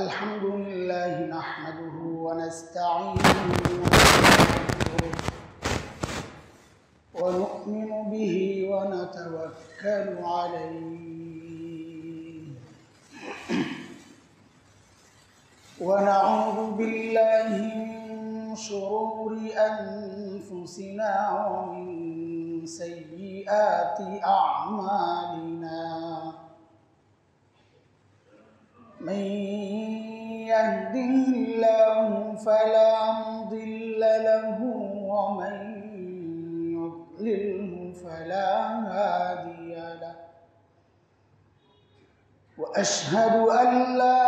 الحمد لله نحمده ونستعينه ونستغفره ونؤمن به ونتوكل عليه ونعوذ بالله من شرور أنفسنا ومن سيئات أعمالنا من يهده الله فلا مضل له ومن يضلله فلا هادي له وأشهد أن لا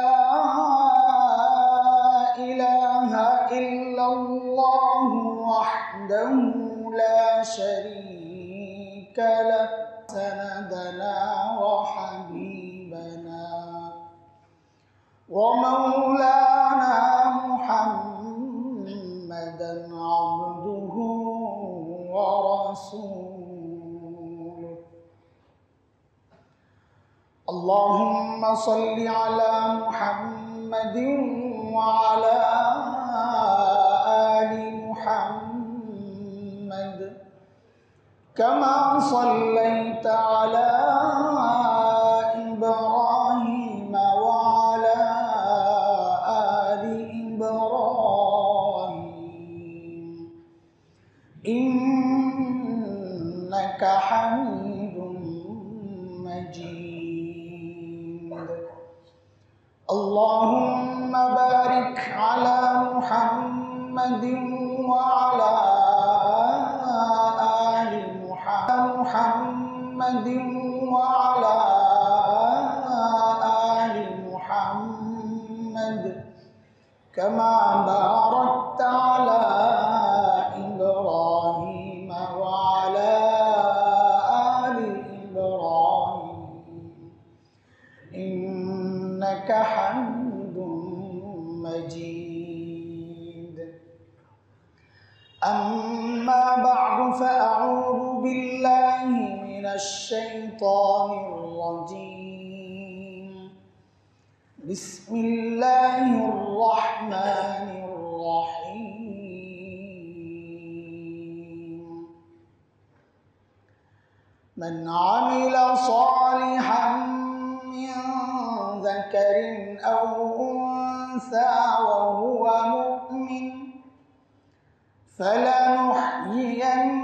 إله إلا الله وحده لا شريك له سندنا وحبيبنا ومولانا محمدا عبده ورسوله اللهم صل على محمد وعلى آل محمد كما صليت على إبراهيم وعلى آل إبراهيم إنك حميد مجيد اللهم بارك على محمد وعلى آل محمد وعلى آل محمد كما باركت على إبراهيم وعلى آل إبراهيم إنك حميد مجيد أما بعد فأعوذ بالله من الشيطان الرجيم بسم الله الرحمن الرحيم من عمل صالحا من ذكر أو أنثى وهو مؤمن فلنحيينه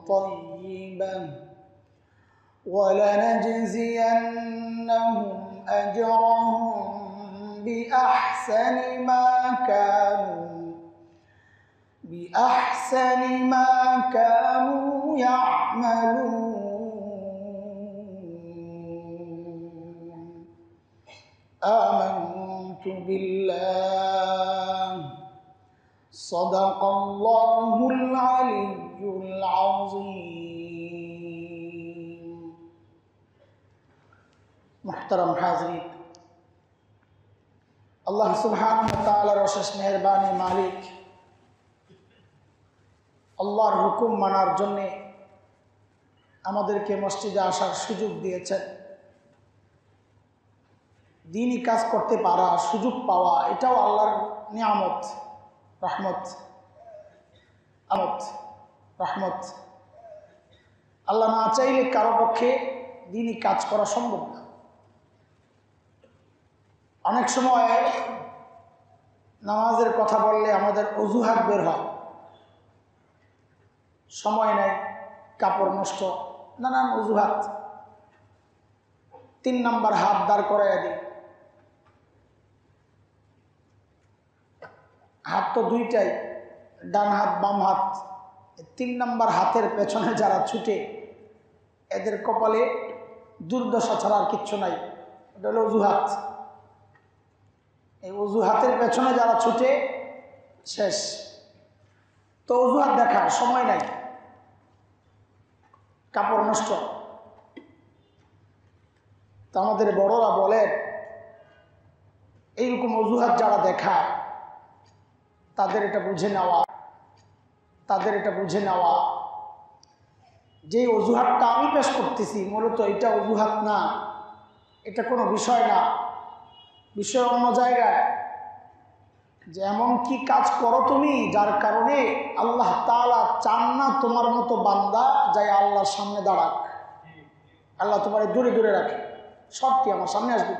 طيبا ولنجزينهم أجرهم بأحسن ما كانوا يعملون آمنت بالله صدق الله العلي العظيم محترم حاضرین আল্লাহ সুবহানাহু ওয়া তাআলার অশেষ মেহেরবানি মালিক আল্লাহর হুকুম মানার জন্য আমাদেরকে মসজিদে আসার সুযোগ দিয়েছেন দ্বীনি কাজ করতে পারা সুযোগ পাওয়া এটাও আল্লাহর নিয়ামত রহমত আল্লাহ না চাইলে কারো পক্ষে দ্বীনি কাজ করা সম্ভব না অনেক সময় নামাজের কথা বললে আমাদের অজুহাত বের হয় সময় নাই কাপড় নষ্ট নানান অজুহাত 3 নম্বর হাত দাঁড় করাইয়া দিই হাত তো দুইটাই ডান হাত বাম হাত 3 নম্বর হাতের পেছনে যারা ছুটে এদের কপালে দুর্দশা ছাড়া আর কিচ্ছু নাই এটা হলো অজুহাত এই অজুহাতের পেছনে যারা ছুটে শেষ তো অজুহাত দেখার সময় নাই কাপড় নষ্ট তা আমাদের বড়রা বলেন এইরকম অজুহাত যারা দেখায় তাদের এটা বুঝে নেওয়া যে অজুহাতটা আমি পেশ করতেছি মূলত এটা অজুহাত না, এটা কোনো বিষয় না, বিষয় অন্য জায়গায়, যে এমন কি কাজ করো তুমি যার কারণে আল্লাহ তাআলা চান না তোমার মতো বান্দা যাই আল্লাহর সামনে দাঁড়াক, আল্লাহ তোমার দূরে দূরে রাখে, সবটি আমার সামনে আসবে।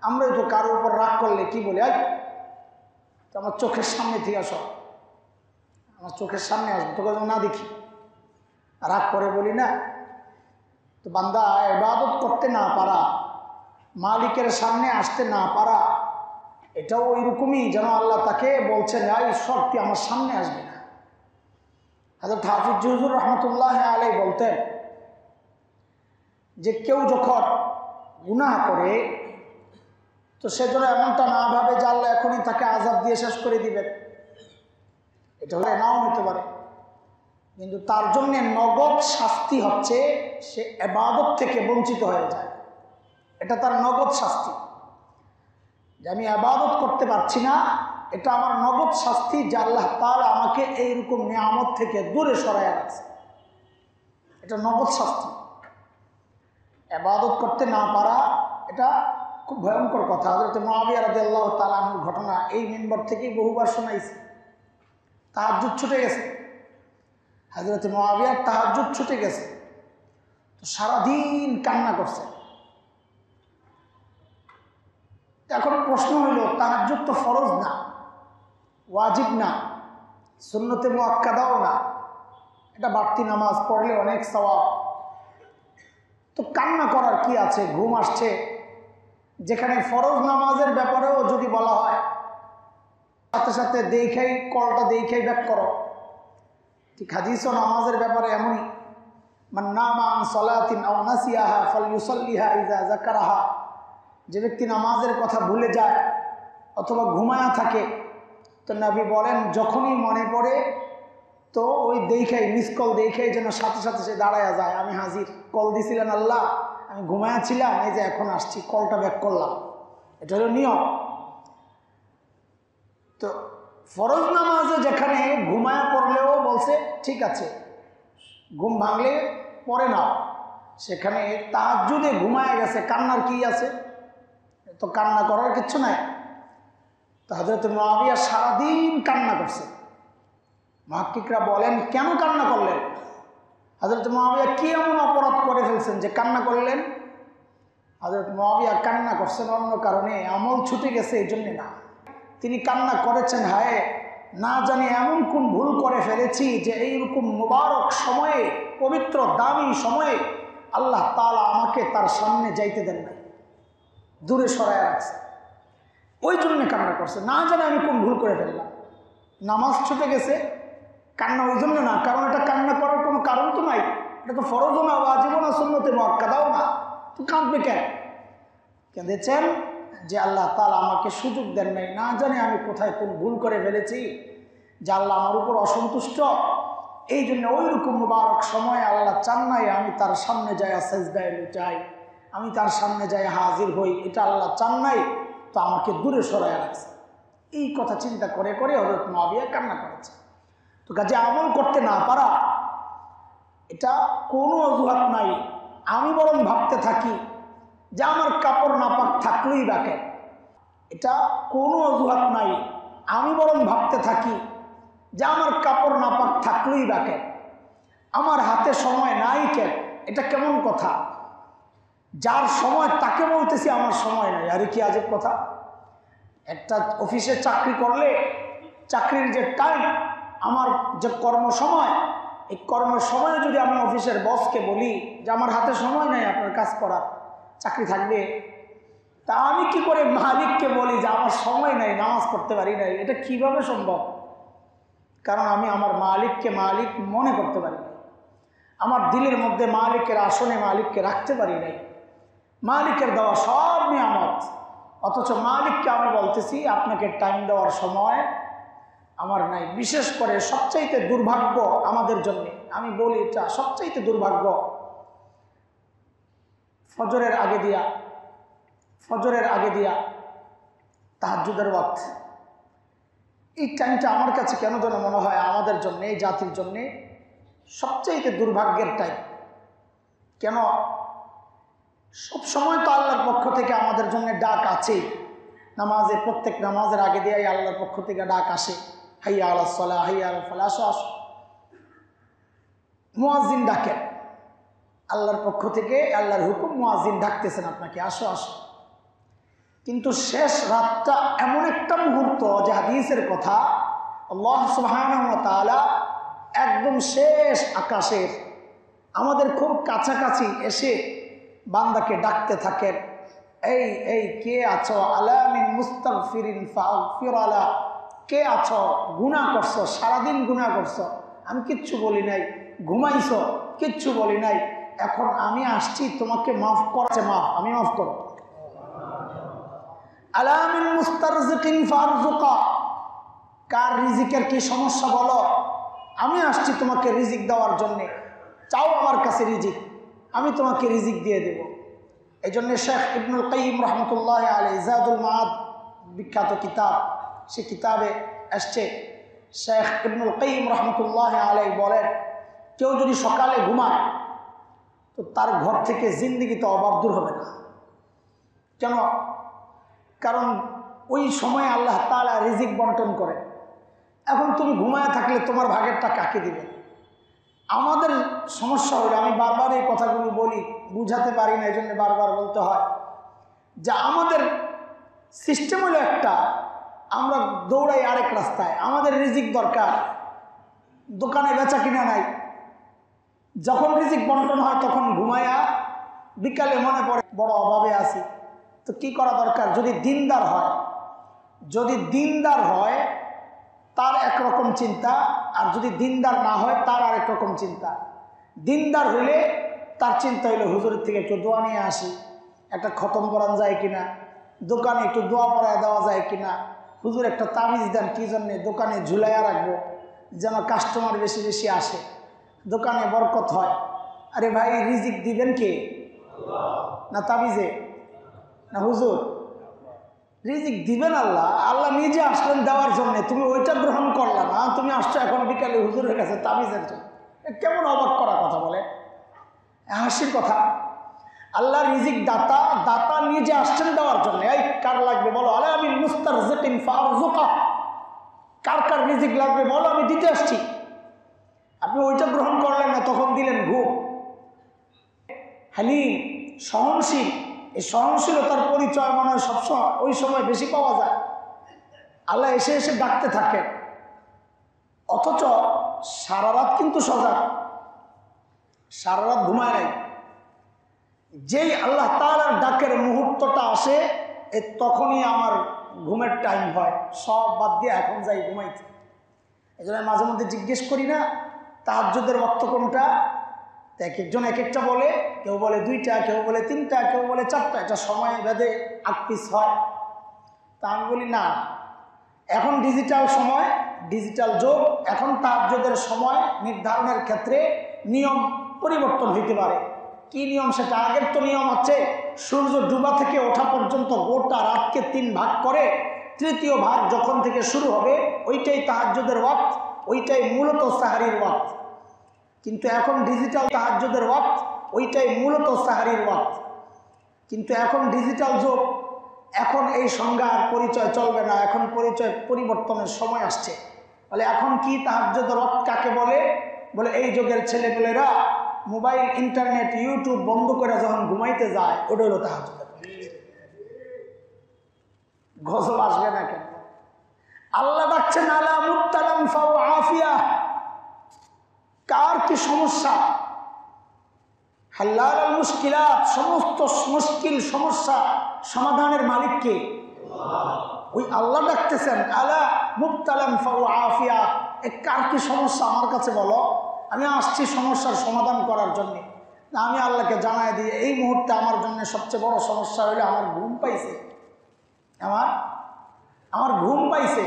আমরাই তো কারোর উপর রাগ করলে কি বলি, আমার চোখের সামনে থেকে আসো, আমার চোখের সামনে আসবে, তোকে না দেখি, রাগ করে বলি না। তো বান্দা ইবাদত করতে না পারা, মালিকের সামনে আসতে না পারা, এটাও ওইরকমই যেন আল্লাহ তাকে বলছেন এই সবটি আমার সামনে আসবে না। হযরত হাফিজ হুজুর রহমতুল্লাহ আলাইহি বলতেন যে কেউ যখন গুনাহ করে তো সে যেন এমনটা না ভাবে যে আল্লাহ এখনই তাকে আযাব দিয়ে শেষ করে দিবেন, এটা হলে নাও হতে পারে। কিন্তু তার জন্য নগদ শাস্তি হচ্ছে সে ইবাদত থেকে বঞ্চিত হয়ে যায়, এটা তার নগদ শাস্তি। যে আমি ইবাদত করতে পারছি না, এটা আমার নগদ শাস্তি যে আল্লাহ তাআলা আমাকে এইরকম নিয়ামত থেকে দূরে সরাইয়া রাখছে, এটা নগদ শাস্তি। ইবাদত করতে না পারা এটা খুব ভয়ঙ্কর কথা। হযরত মুআবিয়া রাদিয়াল্লাহু তাআলা আনহুর ঘটনা এই মিম্বর থেকেই বহুবার শোনাইছি। তাহাজ্জুদ ছুটে গেছে, হযরত মুআবিয়ার তাহাজ্জুদ ছুটে গেছে, তো সারাদিন কান্না করছে। এখন প্রশ্ন হইল, তাহাজ্জুদ তো ফরজ না, ওয়াজিব না, সুন্নতে মুআক্কাদাও না, এটা বাড়তি নামাজ পড়লে অনেক সওয়াব, তো কান্না করার কি আছে? ঘুম আসছে, যেখানে ফরজ নামাজের ব্যাপারেও যদি বলা হয় সাথে সাথে দেখাই কলটা দেখাই ব্যাক করো, ঠিক হাদিস ও নামাজের ব্যাপারে এমনই, মান নামা আন সালাতিন আও নাসিয়াহা ফালইউসাল্লিহা ইযা যাকারাহা, যে ব্যক্তি নামাজের কথা ভুলে যায় অথবা ঘুমায়া থাকে, তো নবী বলেন যখনই মনে পড়ে তো ওই দেখাই মিস কল দেখাই যেন সাথে সাথে সে দাঁড়ায়া যায়, আমি হাজির, কল দিছিলেন আল্লাহ, আমি ঘুমায়া ছিলাম, এই যে এখন আসছি, কলটা ব্যাক করলাম, এটা হলো নিয়ম। তো ফরজ নামাজে যেখানে ঘুমায়া পড়লেও বলছে ঠিক আছে, ঘুম ভাঙলে পড়ে নাও, সেখানে তাহাজ্জুদে ঘুমায় গেছে, কান্নার কি আছে? তো কান্না করার কিচ্ছু নাই। তো হযরত মুআবিয়া সারাদিন কান্না করছে। মুহাক্কিকরা বলেন কেন কান্না করলেন? হযরত মুআবিয়া কি এমন অপরাধ করে ফেলছেন যে কান্না করলেন? হযরত মুআবিয়া কান্না করছেন অন্য কারণে, আমল ছুটে গেছে এই জন্যে না। তিনি কান্না করেছেন, হায় না জানি এমন কোন ভুল করে ফেলেছি যে এইরকম মুবারক সময়ে, পবিত্র দামি সময়ে আল্লাহ তাআলা আমাকে তার সামনে যাইতে দেন নাই, দূরে সরায় রাখছে, ওই জন্য কান্না করছে, না জানি আমি কোন ভুল করে ফেললাম। নামাজ ছুটে গেছে, কান্না ওই জন্য না, কারণ এটা কান্না করার কোনো কারণ তো নাই, এটা তো ফরজও না, ওয়াজিবও না, সুন্নতে মুআক্কাদাও না, তো কাঁদবে কেন? কেঁদেছেন যে আল্লাহ তাআলা আমাকে সুযোগ দেন নাই, না জানি আমি কোথায় কোন ভুল করে ফেলেছি, যে আল্লাহ আমার উপর অসন্তুষ্ট, এই জন্য ওই রকম মুবারক সময় আল্লাহ চান নাই আমি তার সামনে যাই সাজদায় লুটাই, আমি তার সামনে যাই হাজির হই, এটা আল্লাহ চান নাই, তো আমাকে দূরে সরাইয়া রাখছে। এই কথা চিন্তা করে করে হযরত মুআবিয়া কান্না করেছে। তো কাজে আমল করতে না পারা এটা কোনো অজুহাত নাই। আমি বরং ভাবতে থাকি যে আমার কাপড় নাপাক থাকলেই বাকে, এটা কোনো অজুহাত নাই। আমি বরং ভাবতে থাকি যে আমার কাপড় নাপাক থাকলেই বাকে, আমার হাতে সময় নাই কেন, এটা কেমন কথা? যার সময় তাকে বলতেছি আমার সময় নাই, আরে কি আজব কথা। একটা অফিসে চাকরি করলে চাকরির যে টাইম, আমার যে কর্মসময়, এই কর্মসময়ে যদি আমি অফিসের বসকে বলি যে আমার হাতে সময় নাই আপনার কাজ করার, চাকরি থাকবে? তা আমি কি করে মালিককে বলি যে আমার সময় নাই, নামাজ পড়তে পারি নাই? এটা কিভাবে সম্ভব? কারণ আমি আমার মালিককে মালিক মনে করতে পারি নাই, আমার দিলের মধ্যে মালিকের আসনে মালিককে রাখতে পারি নাই। মালিকের দেওয়া সব নিয়ামত, অথচ মালিককে আমি বলতেছি আপনাকে টাইম দেওয়ার সময় আমার নাই। বিশেষ করে সবচাইতে দুর্ভাগ্য আমাদের জন্য, আমি বলি এটা সবচাইতে দুর্ভাগ্য, ফজরের আগে দিয়া তাহাজ্জুদের ওয়াক্ত, এই টাইমটা আমার কাছে কেন যেন মনে হয় আমাদের জন্য, এই জাতির জন্যে সবচাইতে দুর্ভাগ্যের টাইম। কেন? সব সময় তো আল্লাহর পক্ষ থেকে আমাদের জন্য ডাক আছেই, নামাজে প্রত্যেক নামাজের আগে দিয়ে আল্লাহর পক্ষ থেকে ডাক আসে, হাইয়া আলাস সালাহ, হাইয়া আলাল ফালাহ, আসো আসো। মুয়াজ্জিন ডাকেন আল্লাহর পক্ষ থেকে, আল্লাহর হুকুম, মুয়াজ্জিন ডাকতেছেন আপনাকে, আসো আসো। কিন্তু শেষ রাতটা এমন একটা মুহূর্ত যে হাদিসের কথা, আল্লাহ সুবহানাহু ওয়া তাআলা একদম শেষ আকাশের আমাদের খুব কাছাকাছি এসে বান্দাকে ডাকতে থাকেন, এই এই কে আছো, আলা মিন মুস্তাগফিরিন ফাগফির আলা, কে আছো, গুনাহ করছো, সারাদিন গুনাহ করছো, আমি কিচ্ছু বলি নাই, ঘুমাইছো, কিচ্ছু বলি নাই, এখন আমি আসছি তোমাকে মাফ করছে, আমি মাফ করব। আলা মিন মুস্তারজিকিন ফারজুকা, কার রিজিকের কি সমস্যা বলো, আমি আসছি তোমাকে রিজিক দেওয়ার জন্যে, চাও আমার কাছে রিজিক, আমি তোমাকে রিজিক দিয়ে দেব। এই জন্যে শেখ ইবনুল কাইয়িম রহমতুল্লাহ আলাইহি জাদুল মাআদ বিখ্যাত কিতাব, সে কিতাবে আসছে শেখ ইবনুল কাইয়িম রহমতুল্লাহ আলাইহি বলেন, কেউ যদি সকালে ঘুমায় তো তার ঘর থেকে জিন্দেগিতে অভাব দূর হবে না। কেন? কারণ ওই সময় আল্লাহ তাআলা রিজিক বন্টন করে। এখন তুমি ঘুমায় থাকলে তোমার ভাগেরটা কাকে দিবে? আমাদের সমস্যা হলো, আমি বারবার এই কথাগুলো বলি, বুঝাতে পারি না, এই জন্য বারবার বলতে হয় যে আমাদের সিস্টেম হলো একটা, আমরা দৌড়াই আরেক রাস্তায়। আমাদের রিজিক দরকার, দোকানে বেচা কিনা নাই, যখন রিজিক বন্টন হয় তখন ঘুমায়া, বিকালে মনে পড়ে বড় অভাবে আছি, তো কি করা দরকার? যদি দিনদার হয় তার একরকম চিন্তা, আর যদি দিনদার না হয় তার আরেক রকম চিন্তা। দিনদার হইলে তার চিন্তা হইলো হুজুরের থেকে একটু দোয়া নিয়ে আসি, একটা খতম করানো যায় কিনা, দোকানে একটু দোয়া পড়ায় দেওয়া যায় কিনা, হুজুর একটা তাবিজ দেন, কি জন্যে? দোকানে ঝুলাইয়া রাখবো যেন কাস্টমার বেশি বেশি আসে, দোকানে বরকত হয়। আরে ভাই, রিজিক দিবেন কে? না তাবিজে, না হুজুর? রিজিক দিবেন আল্লাহ। আল্লাহ নিজে আসলেন দেওয়ার জন্য, তুমি ওইটা গ্রহণ করলা না, তুমি আসছো এখন বিকালে হুজুরের কাছে তাবিজের জন্য। কেমন অবাক করা কথা বলে, হাসির কথা। আল্লাহ রিজিক দাতা, দাতা নিজে আসছেন দেওয়ার জন্য। এই কার লাগবে বলো, আলা আমি মুস্তারজিকিন ফারজুকা, কার কার রিজিক লাগবে বলো, আমি দিতে আসছি। আপনি ওইটা গ্রহণ করলেন না, তখন দিলেন ঘুম। হালিম, সহনশীল, এই সহনশীলতার পরিচয় মনে হয় সবসময় ওই সময় বেশি পাওয়া যায়। আল্লাহ এসে এসে ডাকতে থাকেন, অথচ সারা রাত কিন্তু সজাগ, সারা রাত ঘুমায় নাই। যেই আল্লাহ তাআলার ডাকের মুহূর্তটা আসে, তখনই আমার ঘুমের টাইম হয়, সব বাদ দিয়ে এখন যাই ঘুমাইতে। এই জন্য মাঝে মধ্যে জিজ্ঞেস করি না তাহাজ্জুদের ওয়াক্ত কোনটা, এক একজন এক একটা বলে, কেউ বলে 2টা, কেউ বলে 3টা, কেউ বলে 4টা, এটা সময় ভেদে আকপিস হয়। তা আমি বলি না, এখন ডিজিটাল সময়, ডিজিটাল যুগ, এখন তাহাজ্জুদের সময় নির্ধারণের ক্ষেত্রে নিয়ম পরিবর্তন হইতে পারে। কি নিয়ম সেটা? আগের তো নিয়ম হচ্ছে সূর্য ডুবা থেকে ওঠা পর্যন্ত গোটা রাতকে 3 ভাগ করে, তৃতীয় ভাগ যখন থেকে শুরু হবে ওইটাই তাহাজ্জুদের ওয়াক্ত, ওইটাই মূলত সাহারির ওয়াক্ত। কিন্তু এখন ডিজিটাল তাহাজ্জুদের ওয়াক্ত, ওইটাই মূলত সাহারির ওয়াক্ত। কিন্তু এখন ডিজিটাল যুগ, এখন এই সংজ্ঞা আর পরিচয় চলবে না, এখন পরিচয় পরিবর্তনের সময় আসছে। বলে এখন কি তাহাজ্জুদের ওয়াক্ত কাকে বলে? বলে এই যুগের ছেলেপেলেরা মোবাইল, ইন্টারনেট, ইউটিউব বন্ধ করে যখন ঘুমাইতে যায়, ওটা হলো তাহাজ্জুদের। গজল আসবে না কেন? আল্লাহ ডাকছেন আলা মুবতালান ফাও আফিয়া, কার কি সমস্যা? হাল্লাল মুশকিলাত, সমস্ত মুশকিল সমস্যা সমাধানের মালিক কে? ওই আল্লাহ ডাকতেছেন আলা মুবতালান ফাও আফিয়া, কার কি সমস্যা আমার কাছে বলো, আমি আসছি সমস্যার সমাধান করার জন্যে। আমি আল্লাহকে জানাই দিই, এই মুহূর্তে আমার জন্য সবচেয়ে বড় সমস্যা হইলে আমার ঘুম পাইছে, আমার ঘুম পাইছে।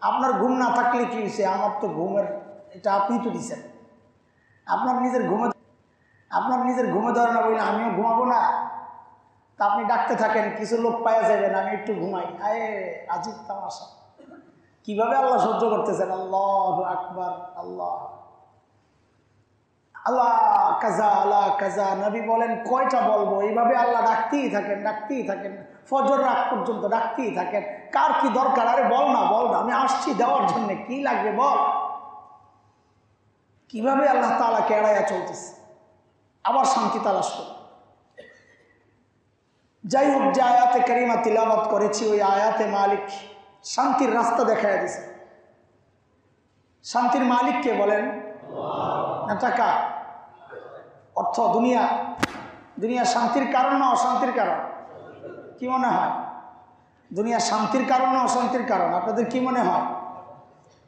আপনার ঘুম না থাকলে কি হয়েছে? আমার তো ঘুমের, এটা আপনি তো দিচ্ছেন। আপনার নিজের ঘুমে ধরে না বললে আমিও ঘুমাবো না? তা আপনি ডাকতে থাকেন, কিছু লোক পাওয়া যাবেন, আমি একটু ঘুমাই। আয়ে আজিব তামাশা, কিভাবে আল্লাহ সহ্য করতেছেন। আল্লাহু আকবার, আল্লাহ। আল্লাহ কাজা আল্লাহ কাজা। নবী বলেন কয়টা বলবো? এইভাবে আল্লাহ ডাকতেই থাকেন, ডাকতেই থাকেন, ফজর রাত পর্যন্ত ডাকতেই থাকেন। কার কি দরকার? আরে বল না, বল না, আমি আসছি দেওয়ার জন্য, কি লাগবে বল। কিভাবে আল্লাহ তাআলাকে এড়াইয়া চলতেছে, আবার শান্তি তালাশ করে। যাই হোক, যে আয়াতে কারিমা তিলাওয়াত করেছি ওই আয়াতে মালিক শান্তির রাস্তা দেখাইয়া দিছে। শান্তির মালিক কে বলেন? না টাকা, অর্থ, দুনিয়া? দুনিয়া শান্তির কারণ না অশান্তির কারণ? কি মনে হয়? দুনিয়া শান্তির কারণ না অশান্তির কারণ? আপনাদের কি মনে হয়?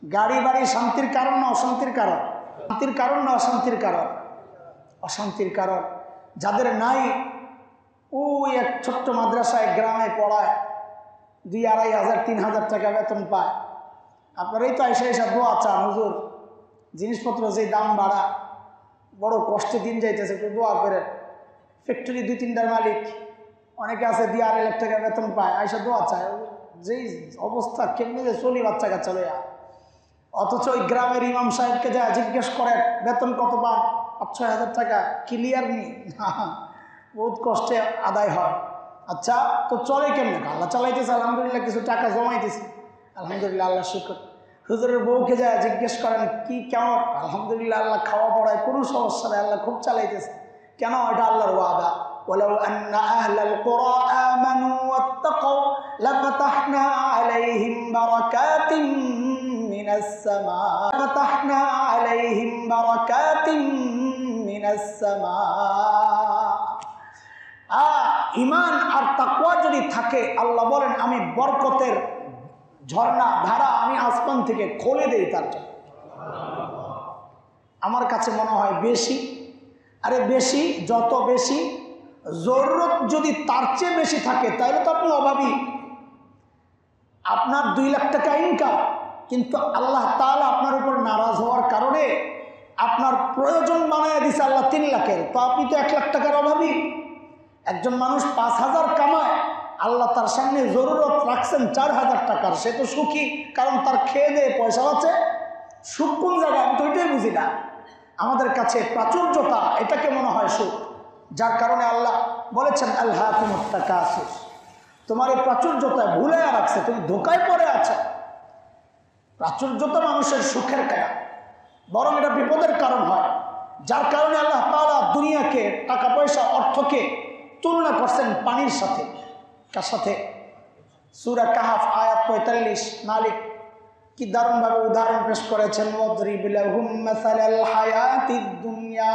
গাড়ি বাড়ি শান্তির কারণ না অশান্তির কারণ? শান্তির কারণ না অশান্তির কারণ? অশান্তির কারণ। যাদের নাই, ওই এক ছোট্ট মাদ্রাসায় গ্রামে পড়ায়, 2,000, 3,000 টাকা বেতন পায়। আপনারাই তো এসে এসে দোয়া চান, হুজুর জিনিসপত্র যে দাম বাড়া, বড় কষ্টে দিন যাইতেছে, একটু দোয়া করেন। ফ্যাক্টরি 2-3টার মালিক, অনেকে আছে 2,500 টাকা বেতন পায়, আইসা দোয়া চায়। যেই অবস্থা, কেমনি যে চলি বাচ্চা কাচ্চা লইয়া। অথচ ওই গ্রামের ইমাম সাহেবকে যা জিজ্ঞেস করেন বেতন কত পান? 5-6 হাজার টাকা, ক্লিয়ার নেই, বহুত কষ্টে আদায় হয়। আচ্ছা, তো চলে কেমনে? আল্লাহ চালাইতেছে, আলহামদুলিল্লাহ, কিছু টাকা জমাইতেছে, আলহামদুলিল্লাহ, আল্লাহ শুকর। হুজুরের বউকে যায় জিজ্ঞেস করেন কি কেমন? আলহামদুলিল্লাহ, আল্লাহ খাওয়া পড়ায় কোনো সমস্যা নেই, আল্লাহ খুব চালাইতেছে। কেন? এটা আল্লাহর ওয়াদা। ওয়ালাউ আন্না আহলাল কুরা আমানু ওয়াত্তাকাউ লাফাতাহনা আলাইহিম বারাকাতিন মিনাস সামা, লাফাতাহনা আলাইহিম বারাকাতিন মিনাস সামা। ঈমান আর তাকওয়া যদি থাকে, আল্লাহ বলেন আমি বরকতের ঝর্ণা ধারা আমি আসমান থেকে খুলে দেই তার জন্য। আমার কাছে মনে হয় বেশি। আরে বেশি, যত বেশি জরুরত যদি তার চেয়ে বেশি থাকে তাহলে তো আপনি অভাবী। আপনার 2 লাখ টাকা ইনকাম, কিন্তু আল্লাহ তাআলা আপনার উপর নারাজ হওয়ার কারণে আপনার প্রয়োজন বানায় দিছে আল্লাহ 3 লাখের, তো আপনি তো 1 লাখ টাকার অভাবী। একজন মানুষ 5,000 কামায়, আল্লাহ তার সামনে জরুরত রাখছেন 4,000 টাকার, সে তো সুখী, কারণ তার খেয়ে দেয়ে পয়সা আছে। সুখ কোন জায়গায়? আমি তো এটাই বুঝি না। আমাদের কাছে প্রাচুর্যতা, এটাকে মনে হয় সুখ, যার কারণে আল্লাহ বলেছেন আলহাকুমুত তাকাসুর, তোমার এই প্রাচুর্যতা ভুলে রাখছে, তুমি ধোকায় পড়ে আছো। প্রাচুর্যতা মানুষের সুখের কারণ, বরং এটা বিপদের কারণ হয়, যার কারণে আল্লাহ তাআলা দুনিয়াকে, টাকা পয়সা, অর্থকে তুলনা করছেন পানির সাথে। কার সাথে? সূরা কাহফ আয়াত 45 মালিক কি দারুণভাবে উদাহরণ পেশ করেছেন। ওয়াদরিব লাহুম মাসালাল হায়াতিদ দুনিয়া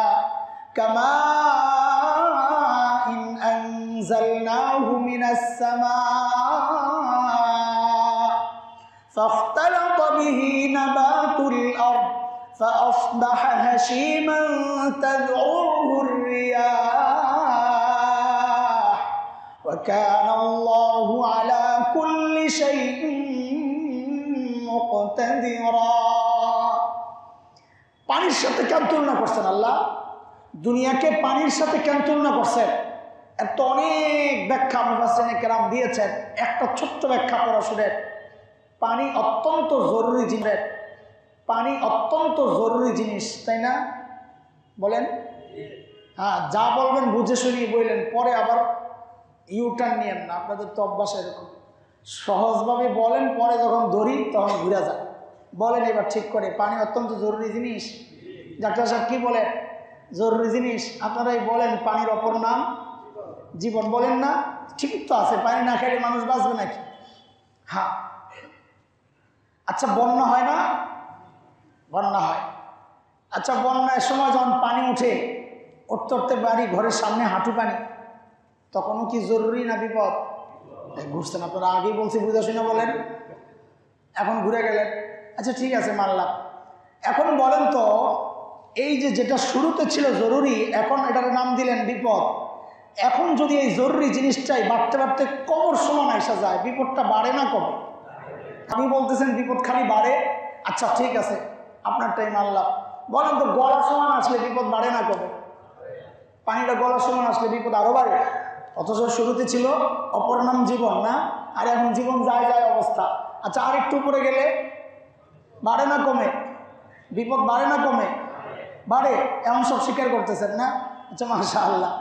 কামাইন আনজালনাহু মিনাস সামা ফাখতালাতা বিহি নাবাতুল আরদ ফাআসবাহা হাশীমান তাদউহুর রিয়াহ ওয়া কানা আল্লাহু আলা কুল্লি শাইইন মুকতাদিরা। পানির সাথে কেন তুলনা করছেন আল্লাহ? দুনিয়াকে পানির সাথে কেন তুলনা করছেন? এত অনেক ব্যাখ্যা মুফাসসিরিনে কেরাম দিয়েছেন, একটা ছোট্ট ব্যাখ্যা পড়া শুনেন। পানি অত্যন্ত জরুরি জিনিস, পানি অত্যন্ত জরুরি জিনিস, তাই না? বলেন। হ্যাঁ, যা বলবেন বুঝে শুনিয়ে বললেন, পরে আবার ইউটার্ন নিয়েন না, আপনাদের তো অভ্যাস এরকম। সহজভাবে বলেন, পরে যখন ধরি তখন ঘুরে যান। বলেন এবার ঠিক করে, পানি অত্যন্ত জরুরি জিনিস। ডাক্তার সাহেব কি বলেন? জরুরি জিনিস। আপনারাই বলেন পানির অপর নাম জীবন, বলেন না? ঠিক তো আছে, পানি না খেলে মানুষ বাঁচবে নাকি? হ্যাঁ। আচ্ছা, বন্যা হয় না? বন্যা হয়। আচ্ছা, বন্যার সময় যখন পানি উঠে, উঠতে উঠতে বাড়ি ঘরের সামনে হাঁটু পানি, তখনও কি জরুরি না বিপদ? বুঝতেন আপনারা, আগেই বলছি বুঝে শুনে বলেন, এখন ঘুরে গেলেন। আচ্ছা ঠিক আছে, মানলাম। এখন বলেন তো, এই যে যেটা শুরুতে ছিল জরুরি, এখন এটার নাম দিলেন বিপদ। এখন যদি এই জরুরি জিনিসটাই বাড়তে বাড়তে কবর সমান আসা যায়, বিপদটা বাড়ে না কমে? আপনি বলতেছেন বিপদ খালি বাড়ে। আচ্ছা ঠিক আছে, আপনারটাই মানলাম। বলেন তো, গলা সমান আসলে বিপদ বাড়ে না কমে? পানিটা গলা সমান আসলে বিপদ আরো বাড়ে। অথচ শুরুতে ছিল অপর নাম জীবন, না? আর এখন জীবন যায় যায় অবস্থা। আচ্ছা, আর একটু উপরে গেলে বাড়ে না কমে? বিপদ বাড়ে না কমে? বাড়ে, এমন সব স্বীকার করতেছেন না? আচ্ছা, মাশাআল্লাহ।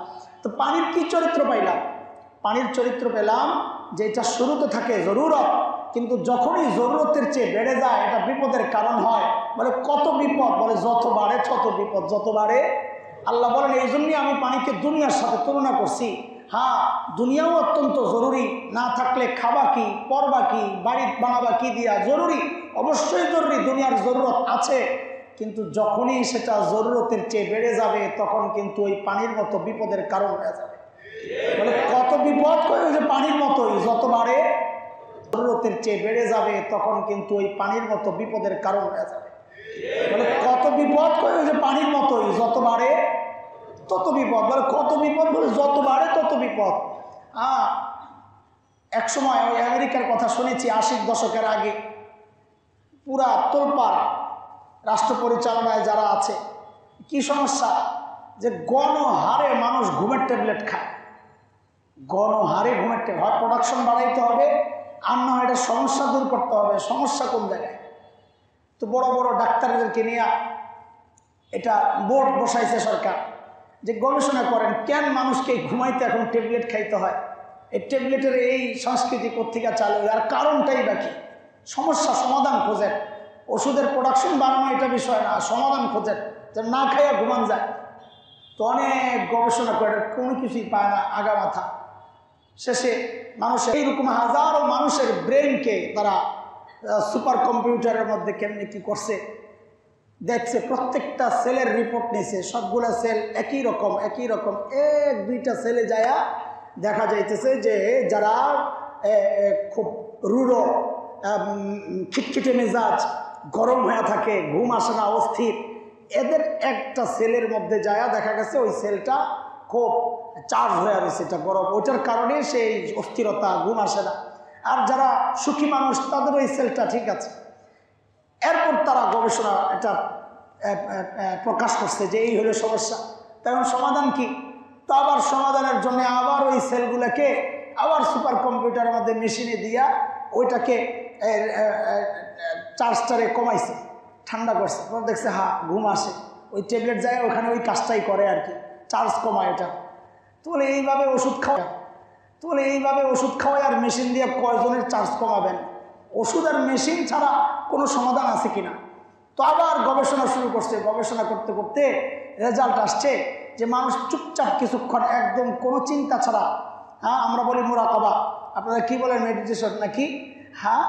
তো পানির কি চরিত্র পাইলাম? পানির চরিত্র পেলাম যে এটা শুরুতে থাকে জরুরত, কিন্তু যখনই জরুরতের চেয়ে বেড়ে যায় এটা বিপদের কারণ হয়। বলে কত বিপদ? বলে যত বাড়ে তত বিপদ, যত বাড়ে। আল্লাহ বলেন এই জন্যই আমি পানিকে দুনিয়ার সাথে তুলনা করছি। হ্যাঁ, দুনিয়াও অত্যন্ত জরুরি, না থাকলে খাবা কি, পরবা কি, বাড়ি বানাবা কি দিয়া? জরুরি, অবশ্যই জরুরি, দুনিয়ার জরুরত আছে, কিন্তু যখনই সেটা জরুরতের চেয়ে বেড়ে যাবে তখন কিন্তু ওই পানির মতো বিপদের কারণ হয়ে যাবে। মানে কত বিপদ, ওই যে পানির মতোই, যত বাড়ে জরুরতের চেয়ে বেড়ে যাবে তখন কিন্তু ওই পানির মতো বিপদের কারণ হয়ে যাবে। বলে কত বিপদ, ওই যে পানির মতোই, যত বাড়ে তত বিপদ। বলে কত বিপদ? বলে যত বাড়ে তত বিপদ। এক সময় ওই আমেরিকার কথা শুনেছি, 80 দশকের আগে পুরা তোলপাড় রাষ্ট্র পরিচালনায় যারা আছে, কি সমস্যা যে গণহারে মানুষ ঘুমের ট্যাবলেট খায়, গণহারে ঘুমের ট্যাবলেট। হয় প্রোডাকশন বাড়াইতে হবে, আর না এটা সমস্যা দূর করতে হবে। সমস্যা কোন জায়গায়? তো বড় বড় ডাক্তারদেরকে নিয়ে এটা বোর্ড বসাইছে সরকার যে গবেষণা করেন কেন মানুষকে ঘুমাইতে এখন ট্যাবলেট খাইতে হয়, এই ট্যাবলেটের এই সংস্কৃতি কোত্থেকে চালু, আর কারণটাই বাকি। সমস্যা সমাধান খোঁজেন, ওষুধের প্রোডাকশন বাড়ানো এটা বিষয় না, সমাধান খোঁজেন যে না খাইয়া ঘুমান যায়। তো অনেক গবেষণা করে কোনো কিছুই পায় না আগা মাথা। শেষে মানুষের এইরকম হাজারো মানুষের ব্রেনকে তারা সুপার কম্পিউটারের মধ্যে কেমনি কি করছে দেখছে, প্রত্যেকটা সেলের রিপোর্ট নিয়েছে, সবগুলা সেল একই রকম একই রকম। এক দুইটা সেলে যায়া দেখা যাইতেছে যে যারা খুব রুড়ো, খিটখিটে মেজাজ, গরম হয়ে থাকে, ঘুম আসে না, অস্থির, এদের একটা সেলের মধ্যে যায়া দেখা গেছে ওই সেলটা খুব চার্জ হয়ে রয়েছে, এটা গরম, ওইটার কারণে সেই অস্থিরতা, ঘুম আসে না। আর যারা সুখী মানুষ তাদের ওই সেলটা ঠিক আছে। এরপর তারা গবেষণা এটা প্রকাশ করছে যে এই হলো সমস্যা। তেমন সমাধান কি? তো আবার সমাধানের জন্য আবার ওই সেলগুলোকে আবার সুপার কম্পিউটারের মধ্যে মেশিনে দিয়া ওইটাকে চার্জটারে কমাইছে, ঠান্ডা করছে, দেখছে হ্যাঁ ঘুম আসে, ওই ট্যাবলেট যায় ওখানে ওই কাজটাই করে আর কি, চার্জ কমায় এটা। তো বলে এইভাবে ওষুধ খাওয়া, তো বলে এইভাবে ওষুধ খাওয়ায় আর মেশিন দিয়ে কয়জনের চার্জ কমাবেন? ওষুধ আর মেশিন ছাড়া কোনো সমাধান আছে কিনা? তো আবার গবেষণা শুরু করছে, গবেষণা করতে করতে রেজাল্ট আসছে যে মানুষ চুপচাপ কিছুক্ষণ একদম কোনো চিন্তা ছাড়া, হ্যাঁ আমরা বলি মুরাকাবা, আপনারা কি বলেন মেডিটেশন নাকি, হ্যাঁ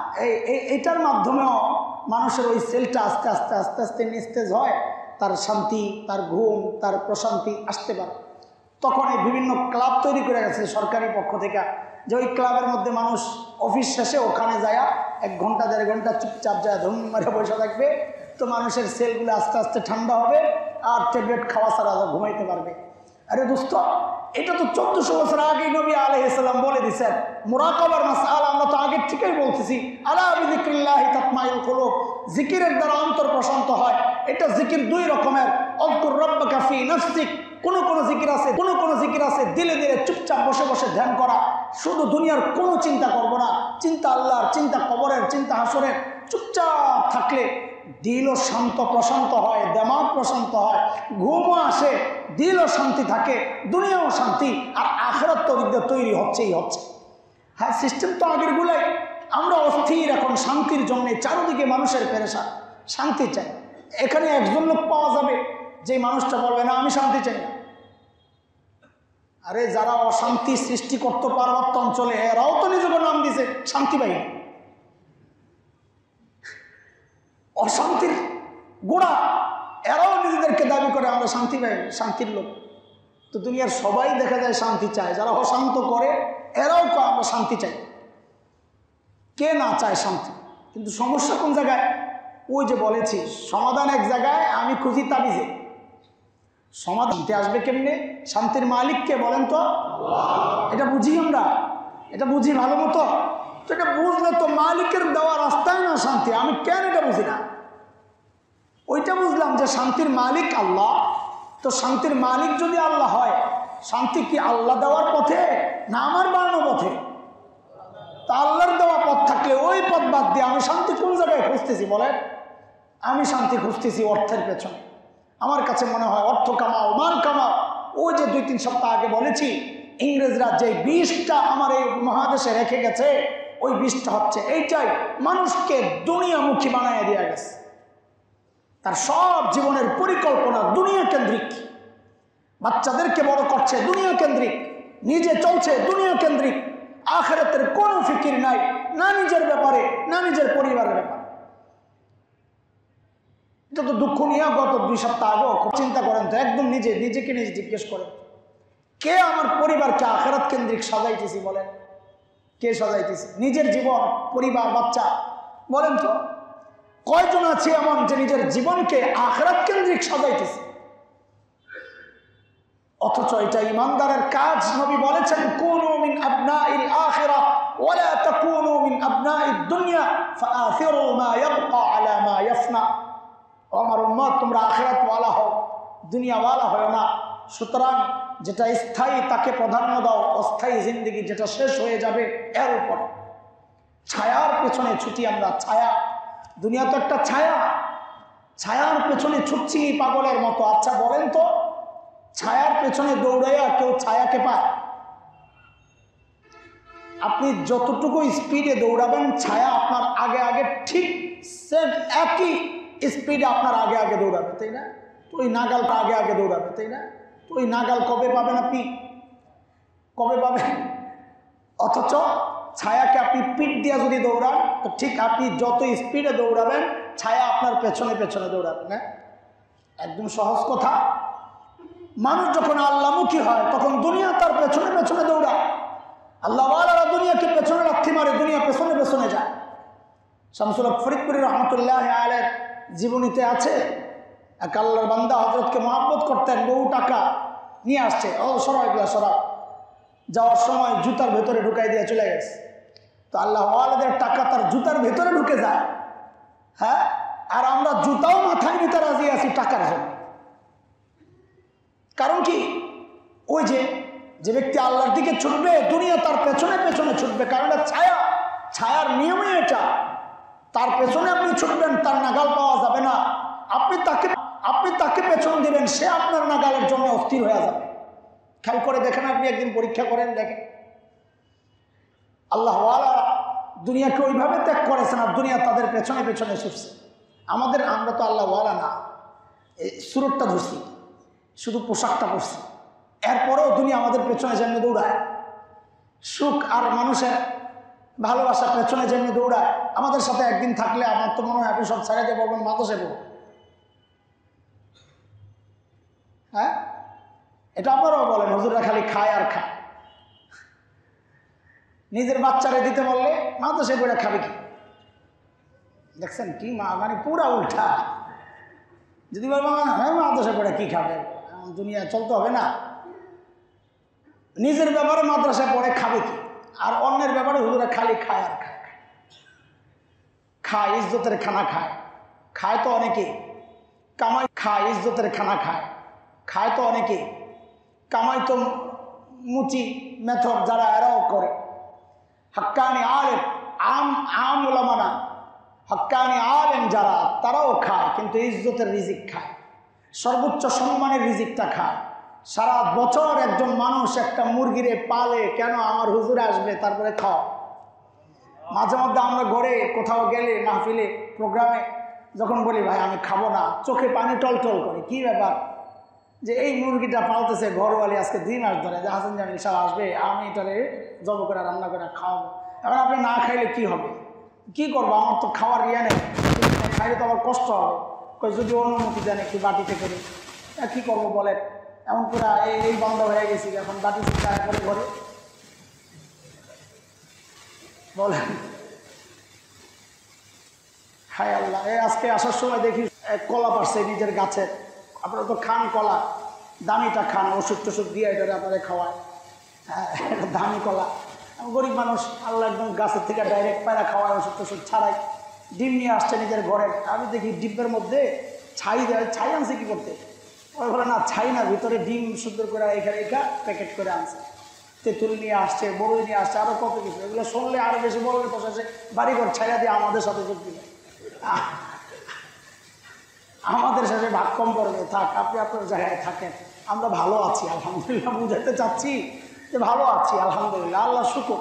এইটার মাধ্যমেও মানুষের ওই সেলটা আস্তে আস্তে আস্তে আস্তে নিস্তেজ হয়, তার শান্তি, তার ঘুম, তার প্রশান্তি আসতে পারে। তখন এই বিভিন্ন ক্লাব তৈরি করে গেছে সরকারি পক্ষ থেকে, যে ওই ক্লাবের মধ্যে মানুষ অফিস শেষে ওখানে যায় 1 ঘন্টা 1.5 ঘন্টা চুপচাপ যায় ধুম মারে বসে থাকবে, তো মানুষের সেলগুলো আস্তে আস্তে ঠান্ডা হবে আর ট্যাবলেট খাওয়া ছাড়া ঘুমাইতে পারবে। আরে দোস্ত, এটা তো 1400 বছর আগেই নবী আলাইহিস সালাম বলে দিয়েছেন। মুরাকাবার মাসআলা আমরা তো আগের থেকেই বলতেছি, আলা বিযিকরিল্লাহি তাতমাইনুল কুলুব, জিকিরের দ্বারা অন্তর প্রশান্ত হয়। এটা জিকির 2 রকমের, আযকুর রাব্বাকা ফি নাফসিক, কোন কোন জিকির আছে, কোন কোন জিকির আছে দিলে দিলে চুপচাপ বসে বসে ধ্যান করা, শুধু দুনিয়ার কোনো চিন্তা করব না, চিন্তা আল্লাহর, চিন্তা কবরের, চিন্তা হাসরের। চুপচাপ থাকলে দিলও শান্ত প্রশান্ত হয়, দেমাগ প্রশান্ত হয়, ঘুমও আসে, দিলও শান্তি থাকে, দুনিয়াও শান্তি, আর আখিরাত তো তৈরি হচ্ছেই হচ্ছে। হ্যাঁ, সিস্টেম তো আগের গুলাই। আমরা অস্থির এখন শান্তির জন্য, চারদিকে মানুষের পেরেশান, শান্তি চাই। এখানে একজন লোক পাওয়া যাবে যে মানুষটা বলবে না আমি শান্তি চাই না। আরে যারা অশান্তি সৃষ্টি করতে পার্বত্য অঞ্চলে, এরাও তো নিজেকে নাম দিছে শান্তি বাহিনী। অশান্তির গোড়া এরাও নিজেদেরকে দাবি করে আমরা শান্তি বাহিনী, শান্তির লোক। তো দুনিয়ার সবাই দেখা যায় শান্তি চায়, যারা অশান্ত করে এরাও কয় আমরা শান্তি চাই। কে না চায় শান্তি? কিন্তু সমস্যা কোন জায়গায়? ওই যে বলেছি, সমাধান এক জায়গায়, আমি খুঁজি তাবিজে। সমাধানতে আসবে কেমনে? শান্তির মালিক কে বলেন তো? এটা বুঝি আমরা, এটা বুঝি ভালো মতো। তো এটা বুঝলে তো মালিকের দেওয়া রাস্তায় না শান্তি, আমি কেন এটা বুঝি না? ওইটা বুঝলাম যে শান্তির মালিক আল্লাহ। তো শান্তির মালিক যদি আল্লাহ হয়, শান্তি কি আল্লাহ দেওয়ার পথে না আমার বানানো পথে? তা আল্লাহর দেওয়া পথ থাকলে ওই পথ বাদ দিয়ে আমি শান্তি কোন জায়গায় খুঁজতেছি বলেন? আমি শান্তি খুঁজতেছি অর্থের পেছনে, আমার কাছে মনে হয় অর্থ কামাও, মাল কামাও। ওই যে 2-3 সপ্তাহ আগে বলেছি, ইংরেজরা যে বিষটা আমার এই মহাদেশে রেখে গেছে, ওই বিষটা হচ্ছে এইটাই, মানুষকে দুনিয়ামুখী বানাইয়া দেওয়া গেছে। তার সব জীবনের পরিকল্পনা দুনিয়া কেন্দ্রিক, বাচ্চাদেরকে বড় করছে দুনিয়া কেন্দ্রিক, নিজে চলছে দুনিয়া কেন্দ্রিক, আখিরাতের কোনো ফিকির নাই, না নিজের ব্যাপারে না নিজের পরিবারের ব্যাপারে। এটা তো দুঃখ নিয়ে গত 2 সপ্তাহ আগে চিন্তা করেন তো, একদম নিজেকে নিজে জিজ্ঞেস করেন, কে আমার পরিবারকে আখিরাত কেন্দ্রিক সাজাইতেছি? বলেন, কে সাজাইতেছি? নিজের জীবন, পরিবার, বাচ্চা, বলেন তো কয়জন আছে এমন যে নিজের জীবনকে আখিরাত কেন্দ্রিক সাজাইতেছে? অথচ এটা ইমানদারের কাজ। নবী বলেছেন, কুনু মিন আবনাইল আখিরাহ ওয়া লা তাকুনু মিন আবনাইদ দুনিয়া ফাআথিরু মা ইয়াবকা আলা মা ইয়াফনা। আমার উম্মত, তোমরা আখিরাত ওয়ালা হও, দুনিয়া ওয়ালা হয় না। সুতরাং যেটা স্থায়ী তাকে প্রাধান্য দাও, অস্থায়ী জিন্দেগি যেটা শেষ হয়ে যাবে এর উপর। ছায়ার পেছনে ছুটি আমরা, ছায়া। দুনিয়া তো একটা ছায়া, ছায়ার পেছনে ছুটছি পাগলের মতো। আচ্ছা বলেন তো, ছায়ার পেছনে দৌড়াইয়া কেউ ছায়াকে পায়? আপনি যতটুকু স্পিডে দৌড়াবেন, ছায়া আপনার আগে আগে ঠিক সেম একই স্পিডে আপনার আগে আগে দৌড়াবে, তাই না? তো ওই নাগালটা আগে আগে দৌড়াবে, তাই না? তো ওই নাগাল কবে পাবেন আপনি? কবে পাবেন? অথচ ছায়াকে আপনি পিঠ দিয়ে যদি দৌড়ান, তো ঠিক আপনি যত স্পিডে দৌড়াবেন, ছায়া আপনার পেছনে পেছনে দৌড়াবে না। একদম সহজ কথা। মানুষ যখন আল্লাহমুখী হয়, তখন দুনিয়া তার পেছনে পেছনে দৌড়ায়। আল্লাহওয়ালারা দুনিয়াকে পেছনে লাথি মারে, দুনিয়া পেছনে পেছনে যায়। শামসুল হক ফরিদপুরি রহমতুল্লাহ আলাইহির জীবনীতে আছে, এক আল্লাহর বান্দা হযরতকে মহব্বত করতেন, বহু টাকা নিয়ে আসছে, ও সরাই গেলা সরাই, যাওয়ার সময় জুতার ভেতরে ঢুকাই দিয়ে চলে গেছে। তো আল্লাহওয়ালাদের টাকা তার জুতার ভেতরে ঢুকে যায়, হ্যাঁ, আর আমরা জুতাও মাথায় নিতে রাজি আছি টাকার জন্য। কারণ কি? ওই যে ব্যক্তি আল্লাহর দিকে ছুটবে, দুনিয়া তার পেছনে পেছনে ছুটবে, কারণ এটা ছায়া, ছায়ার নিয়মে এটা। তার পেছনে আপনি ছুটবেন, তার নাগাল পাওয়া যাবে না। আপনি তাকে পেছন দিবেন, সে আপনার নাগালের জন্য অস্থির হয়ে যাবে। খেয়াল করে দেখেন, আপনি একদিন পরীক্ষা করেন, দেখেন আল্লাহওয়ালা দুনিয়াকে ওইভাবে ত্যাগ করেছেন, আর দুনিয়া তাদের পেছনে পেছনে ছুটছে। আমরা তো আল্লাহওয়ালা না, এই সুরতটা ধরছি, শুধু পোশাকটা পরছি, এরপরেও দুনিয়া আমাদের পেছনে যেমনি দৌড়ায়। সুখ আর মানুষের ভালোবাসা পেছনে যেমনি দৌড়ায়, আমাদের সাথে একদিন থাকলে আমার তো মনে হয় আপনি সব ছেড়ে দিয়ে বলবেন মাদ্রাসায় পড়ব। হ্যাঁ, এটা আপনারাও বলেন, হুজুররা খালি খায় আর খায়। নিজের বাচ্চারে দিতে বললে মাদ্রাসায় পড়ে খাবে কি? দেখছেন কি মানে পুরা উল্টা। যদি বলবো হ্যাঁ মাদ্রাসায় পড়ে কি খাবে, দুনিয়া চলতে হবে না। নিজের ব্যাপারে মাদ্রাসায় পড়ে খাবে কি, আর অন্যের ব্যাপারে হুজুরা খালি খায় আর খায়। খায় ইজ্জতের খানা খায়, খায় তো অনেকে। কামাই খায় ইজ্জতের খানা খায়, খায় তো অনেকে। কামাই তো মুচি মেথর যারা, এরাও করে। হক্কানি আলেম, আম উলামানা, হক্কানি আলেম যারা, তারাও খায়, কিন্তু ইজ্জতের রিজিক খায়, সর্বোচ্চ সম্মানের রিজিকটা খায়। সারা বছর একজন মানুষ একটা মুরগিরে পালে কেন? আমার হুজুর আসবে তারপরে খাও। মাঝে মধ্যে আমরা ঘরে কোথাও গেলে, মাহফিলে, প্রোগ্রামে যখন বলি ভাই আমি খাবো না, চোখে পানি টলটল করে। কি ব্যাপার? যে এই মুরগিটা পালতেছে ঘরওয়ালি আজকে 2 মাস ধরে, যে হাসান জামিল সাহেব আসবে, আমি এটারে জব করে রান্না করে খাওয়াবো। এবার আপনি না খাইলে কি হবে? কি করবো? আমার তো খাওয়ার ইয়ে নেই, খাইলে তো আবার কষ্ট হবে। যদি অনুমতি দেন একটু বাটিতে করে, কি করবো বলেন? এমন পুরা এই বন্ধ হয়ে গেছি, এখন বাটি চিন্তা করে ঘরে বলেন। হায় আল্লাহ, আজকে আসার সময় দেখি কলা পারছে নিজের গাছের। আপনারা তো খান কলা, দামিটা খান, ওষুধ টষুধ দিয়ে এটা আপনারা খাওয়ায়। হ্যাঁ, এটা দামি কলা। গরিব মানুষ, আল্লাহ একদম গাছের থেকে ডাইরেক্ট পায়রা খাওয়ায়, ওষুধ টষুধ ছাড়াই। ডিম নিয়ে আসছে নিজের ঘরে, আমি দেখি ডিমের মধ্যে ছাই দেয়। ছাই আনছে কি করতে? ওই বলে না, ছাই না, ভিতরে ডিম সুন্দর করে এখানে প্যাকেট করে আনছে। তেঁতুল নিয়ে আসছে, বড়ই নিয়ে আসছে, আরও কত কিছু। এগুলো শুনলে আরও বেশি বড় বসেছে, বাড়িঘর ছাইরা দিয়ে আমাদের সাথে যোগ দিলে। আমাদের সাথে ভাগ কম পড়বে, থাক আপনি আপনার জায়গায় থাকেন, আমরা ভালো আছি আলহামদুলিল্লাহ। বুঝাতে চাচ্ছি যে ভালো আছি আলহামদুলিল্লাহ, আল্লাহ শুকর,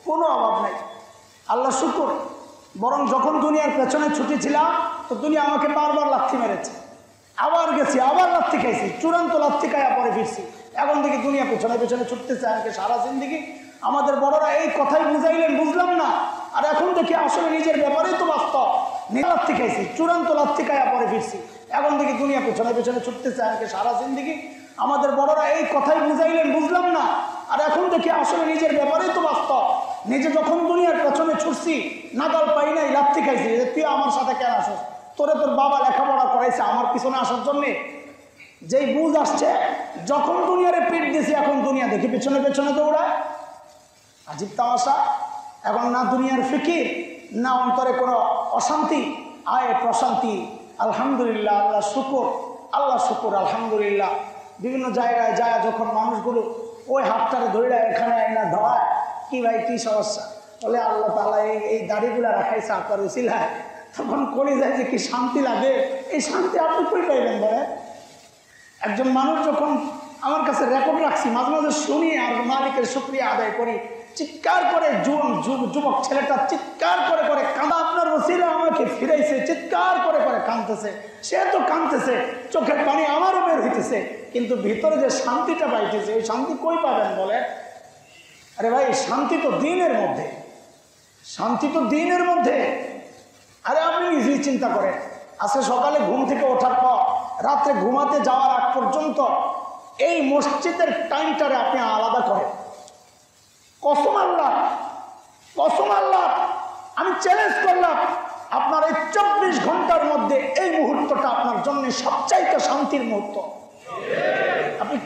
কোনো অভাব নেই, আল্লাহ শুকর। বরং যখন দুনিয়ার পেছনে ছুটেছিলাম তো দুনিয়া আমাকে বারবার লাথি মেরেছে, আবার গেছি, আবার লাথি খাইছি, চূড়ান্ত লাথি খাইয়া পরে ফিরছি। এখন থেকে দুনিয়া পেছনে পেছনে ছুটতেছে আমাকে সারা জিন্দিগি। আমাদের বড়রা এই কথাই বুঝাইলেন, বুঝলাম না, আর এখন দেখি আসলে নিজের ব্যাপারেই তো বাস্তব। লাথি খাইছি, চূড়ান্ত লাথি খাইয়া পরে ফিরছি। এখন থেকে দুনিয়া পেছনে পেছনে ছুটতেছে আমাকে সারা জিন্দিগি। আমাদের বড়রা এই কথাই বুঝাইলেন, বুঝলাম না, আর এখন দেখি আসলে নিজের ব্যাপারেই তো বাস্তব। নিজে যখন দুনিয়ার পেছনে ছুটছি, নাগাল পাই নাই, লাথি খাইছি, তুই আমার সাথে কেন আসস? তোরে তোর বাবা লেখাপড়া করাইছে আমার পিছনে আসার জন্যে। যেই বুঝ আসছে, যখন দুনিয়ারে পিঠ দিয়েছি, এখন দুনিয়া দেখি পেছনে পেছনে দৌড়ায়। আজীব তামাশা। এখন না দুনিয়ার ফিকির, না অন্তরে কোনো অশান্তি, আয় প্রশান্তি। আলহামদুলিল্লাহ, আল্লাহ শুকর, আল্লাহ শুকর, আলহামদুলিল্লাহ। বিভিন্ন জায়গায় যায় যখন মানুষগুলো ওই হাতটারে ধরে এখানে না ধরায়, কি ভাই কি সমস্যা, বলে আল্লাহ তাআলা এই দাড়িগুলা রাখাইছে আপনার উসিলায়। তখন করে যায় যে কি শান্তি লাগে। এই শান্তি আপনি কই পাইবেন বলেন? একজন মানুষ যখন আমার কাছে রেকর্ড রাখছি, মাঝে মাঝে শুনি আর মালিকের শুকরিয়া আদায় করি, চিৎকার করে যুবক ছেলেটা চিৎকার করে করে কাঁদা, আপনার ওসিলা আমাকে ফিরাইছে, চিৎকার করে করে কাঁদতেছে। সে তো কাঁদতেছে, চোখের পানি আমারও বের হইতেছে, কিন্তু ভিতরে যে শান্তিটা পাইতেছে, ওই শান্তি কই পাবেন বলে? আরে ভাই, শান্তি তো দিনের মধ্যে, শান্তি তো দিনের মধ্যে। আরে আপনি নিজেই চিন্তা করেন, আজকে সকালে ঘুম থেকে ওঠার পর রাত্রে ঘুমাতে যাওয়ার আগ পর্যন্ত এই মসজিদের টাইমটারে আপনি আলাদা করেন। কসম আল্লাহ, কসম আল্লাহ, আমি চ্যালেঞ্জ করলাম, আপনার এই 24 ঘন্টার মধ্যে এই মুহূর্তটা আপনার জন্য সবচাইতে শান্তির মুহূর্ত। আপনি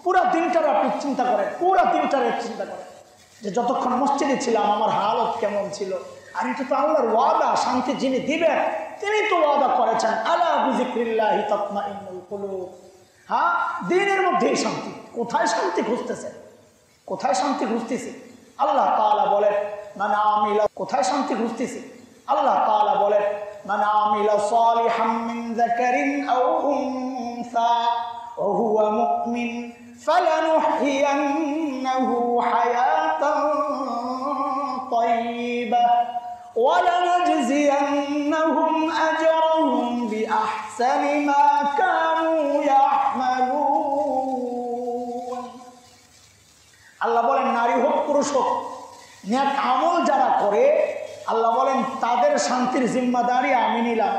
পুরা দিনটারে আপনি চিন্তা করেন, পুরা দিনটারে চিন্তা করেন যে যতক্ষণ মসজিদে ছিলাম আমার হালত কেমন ছিল। আর এটা তো আল্লাহর ওয়াদা, শান্তি যিনি দিবেন তিনি তো ওয়াদা করেছেন, আলা বিযিকরিল্লাহি তাতমাইন্নুল কুলুব। হ্যাঁ, দিনের মধ্যেই শান্তি। কোথায় শান্তি খুঁজতেছে? কোথায় শান্তি খুঁজতেছি? আল্লাহ তাআলা বলেন মান আমিলা, কোথায় শান্তি খুঁজতেছি? আল্লাহ তাআলা বলেন মান আমিলা সালিহাম মিন যাকারিন আও উনসা ওয়া হুয়া মুমিন ফালানুহইয়ান্নাহু হায়াতান তাইয়্যিবা ওয়া লানাজজিয়ান্নাহুম আজরাহুম বিআহসানি মা কানু ইয়া'মালুন। আল্লাহ বলেন নারী হোক পুরুষ হোক, নেক আমল যারা করে, আল্লাহ বলেন তাদের শান্তির জিম্মাদারি আমি নিলাম।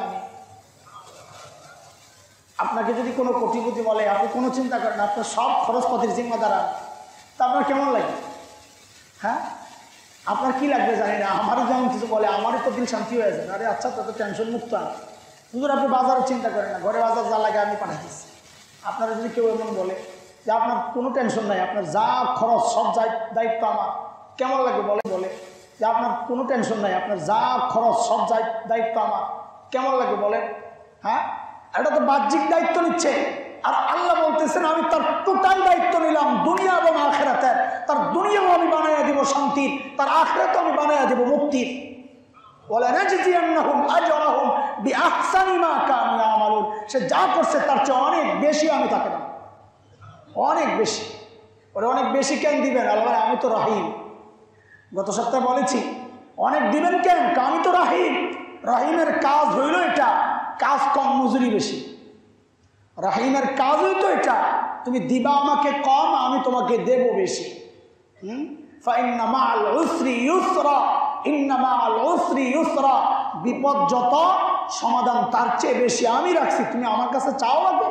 আপনাকে যদি কোনো কোটিপতি বলে আপনি কোনো চিন্তা করেন, আপনার সব খরচপাতির জিম্মাদার, তা আপনার কেমন লাগে? হ্যাঁ, আপনার কি লাগবে জানি না। আমারও যেমন কিছু বলে আমারই তো দিল শান্তি হয়ে যায়। আরে আচ্ছা, তত টেনশন মুক্ত আমি হুজুর, আপনি বাজারও চিন্তা করেন না, ঘরে বাজার যা লাগে আমি পাঠিয়ে দিচ্ছি। আপনারা যদি কেউ এমন বলে যে আপনার কোনো টেনশন নাই, আপনার যা খরচ সব দায়িত্ব আমার, কেমন লাগে বলে যে আপনার কোনো টেনশন নাই, আপনার যা খরচ সব দায়িত্ব আমার, কেমন লাগে বলেন? হ্যাঁ, এটা তো বাহ্যিক দায়িত্ব নিচ্ছে। আর আল্লাহ বলতেছেন আমি তার টোটাল দায়িত্ব নিলাম দুনিয়া এবং আখিরাতের। তার দুনিয়াও আমি বানাইয়া দিব শান্তির, তার আখিরাতও আমি বানাইয়া দিব মুক্তির। ওয়ালানাজজিয়ান্নাহুম আজরাহুম বিআহসানি মা কানু ইয়ামালুন। সে যা করছে তার চেয়ে অনেক বেশি আমি তাকে দেব, অনেক বেশি। ওরা অনেক বেশি কেন দিবেন? আল্লাহ আমি তো রাহিম। গত সপ্তাহে বলেছি অনেক দিবেন কেন? আমি তো রাহিম। রাহিমের কাজ হইল এটা, কাজ কম মজুরি বেশি। রাহিমের কাজই তো এটা, তুমি দিবা আমাকে কম, আমি তোমাকে দেব বেশি। ফাইন্না মাআল উসরি ইউসরা, ইন্না মাআল উসরি ইউসরা। বিপদ যত, সমাধান তার চেয়ে বেশি আমি রাখছি। তুমি আমার কাছে চাও আগে,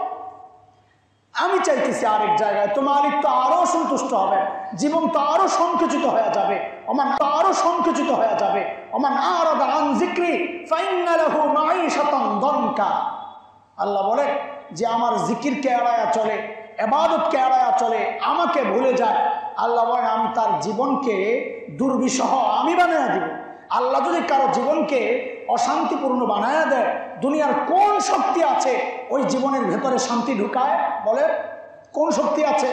আমি চাইতেছি আরেক জায়গায়, তো মালিক তো আরো সন্তুষ্ট হবে, জীবন তো আরো সংকুচিত হয়ে যাবে, ওমান আরো সংকুচিত হয়ে যাবে। ওমান আরাদা আন যিকরি ফাইন্না লাহু মাঈশাতান দানকা। আল্লাহ বলে যে আমার জিকিরকে এড়ায়া চলে, ইবাদতকে এড়ায়া চলে, আমাকে ভুলে যায়, আল্লাহ বলেন আমি তার জীবনকে দুর্বিষহ আমি বানায়া দিব। আল্লাহ যদি কারো জীবনকে অশান্তিপূর্ণ বানায়া দেয়, দুনিয়ার কোন শক্তি আছে ওই জীবনের ভেতরে শান্তি ঢুকায়? বলে কোন শক্তি আছে?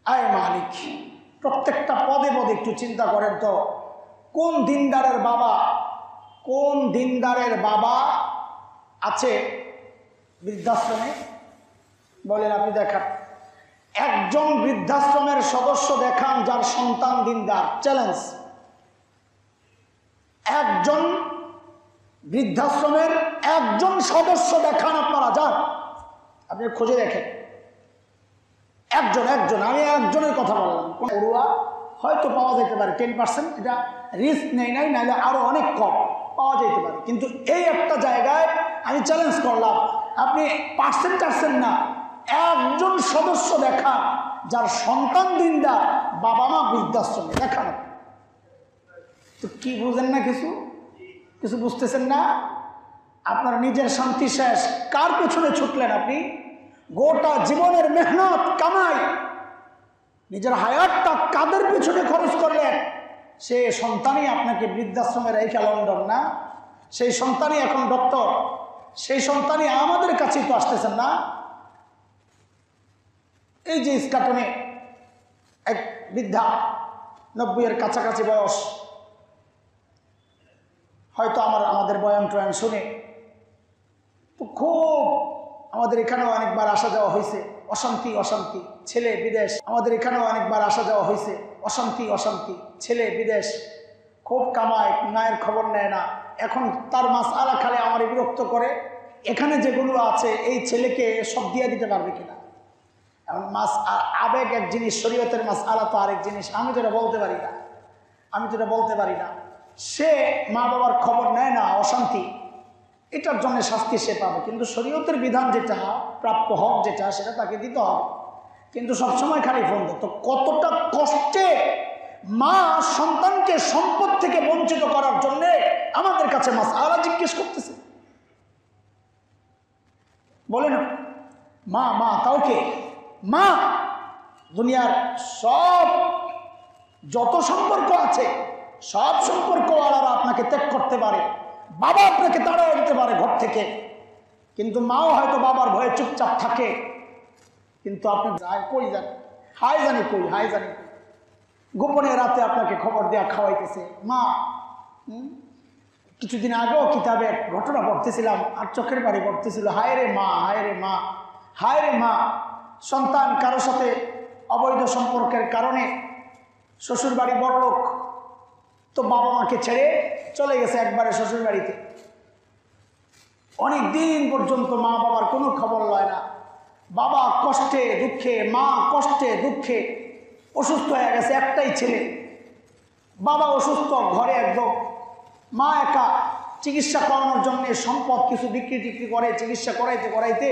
আয় মালিক, প্রত্যেকটা পদে পদে একটু চিন্তা করেন তো, কোন দিনদারের বাবা কোন দিনদারের বাবা আছে বৃদ্ধাশ্রমে? বলেন আপনি দেখান একজন বৃদ্ধাশ্রমের সদস্য দেখান যার সন্তান দিনদার। চ্যালেঞ্জ। একজন বৃদ্ধাশ্রমের একজন সদস্য দেখান, আপনারা যান, আপনি খুঁজে দেখেন। একজন আমি একজনের কথা বললাম। কোন পড়ুয়া হয়তো পাওয়া যেতে পারে 10%, এটা রিস্ক নেই নাই, নাহলে আরো অনেক কম পাওয়া যেতে পারে। কিন্তু এই একটা জায়গায় আমি চ্যালেঞ্জ করলাম, আপনি পার্সেন্ট না, একজন সদস্য দেখান যার সন্তান দিনদার, বাবা মা বৃদ্ধাশ্রমে দেখান। তো কি বুঝেন না? কিছু বুঝতেছেন না? আপনার নিজের শান্তি শেষ, কার পেছনে ছুটলেন আপনি? গোটা জীবনের মেহনত কামাই, নিজের হায়াতটা কাদের পেছনে খরচ করলেন? সে সন্তানই আপনাকে বৃদ্ধাশ্রমে রেখে লন্ডন না, সেই সন্তানই এখন ডক্টর, সেই সন্তানই আমাদের কাছেই তো আসতেছেন না। এই যে ইস্কাটনে এক বৃদ্ধা, 90-এর কাছাকাছি বয়স, হয়তো আমাদের বয়ান টয়ান শুনে তো খুব, আমাদের এখানেও অনেকবার আসা যাওয়া হয়েছে, অশান্তি, ছেলে বিদেশ। আমাদের এখানেও অনেকবার আসা যাওয়া হয়েছে, অশান্তি, ছেলে বিদেশ, খুব কামায়, মায়ের খবর নেয় না। এখন তার মাসআলা খালি আমার বিরক্ত করে, এখানে যেগুলো আছে এই ছেলেকে সব দিয়ে দিতে পারবে কিনা। এখন আবেগ এক জিনিস, শরীয়তের মাসআলা তো আরেক জিনিস। আমি তো এটা বলতে পারি না। সে মা বাবার খবর নেয় না, অশান্তি, এটার জন্য শাস্তি সে পাবে। কিন্তু শরীয়তের বিধান যেটা, প্রাপ্য হক যেটা, সেটা তাকে দিতে হবে। কিন্তু সবসময় খালি ফোন দেয়। তো কতটা কষ্টে মা সন্তানকে সম্পদ থেকে বঞ্চিত করার জন্য আমাদের কাছে মাসআলা জিজ্ঞেস করতেছে। বলে না মা কাউকে, মা দুনিয়ার সব যত সম্পর্ক আছে সব সম্পর্ক আলাদা আপনাকে ত্যাগ করতে পারে, বাবা আপনাকে তাড়াই দিতে পারে ঘর থেকে, কিন্তু মাও হয়তো বাবার ভয়ে চুপচাপ থাকে। কিন্তু আপনি কই যান, হাই জানি কই, গোপনে রাতে আপনাকে খবর দেয়া খাওয়াইতেছে মা। কিছুদিন আগেও কিতাবে এক ঘটনা পড়তেছিলাম, আর চোখের বাড়ি পড়তেছিল, হায় রে মা, সন্তান কারো সাথে অবৈধ সম্পর্কের কারণে শ্বশুর বাড়ি বড়লোক, তো বাবা মাকে ছেড়ে চলে গেছে একবারে শ্বশুর বাড়িতে। অনেক দিন পর্যন্ত মা বাবার কোনো খবর লয় না। বাবা কষ্টে দুঃখে, মা কষ্টে দুঃখে অসুস্থ হয়ে গেছে, একটাই ছেলে। বাবা অসুস্থ, ঘরে একদম, মা একা। চিকিৎসা করানোর জন্য সম্পদ কিছু বিক্রি করে, চিকিৎসা করাইতে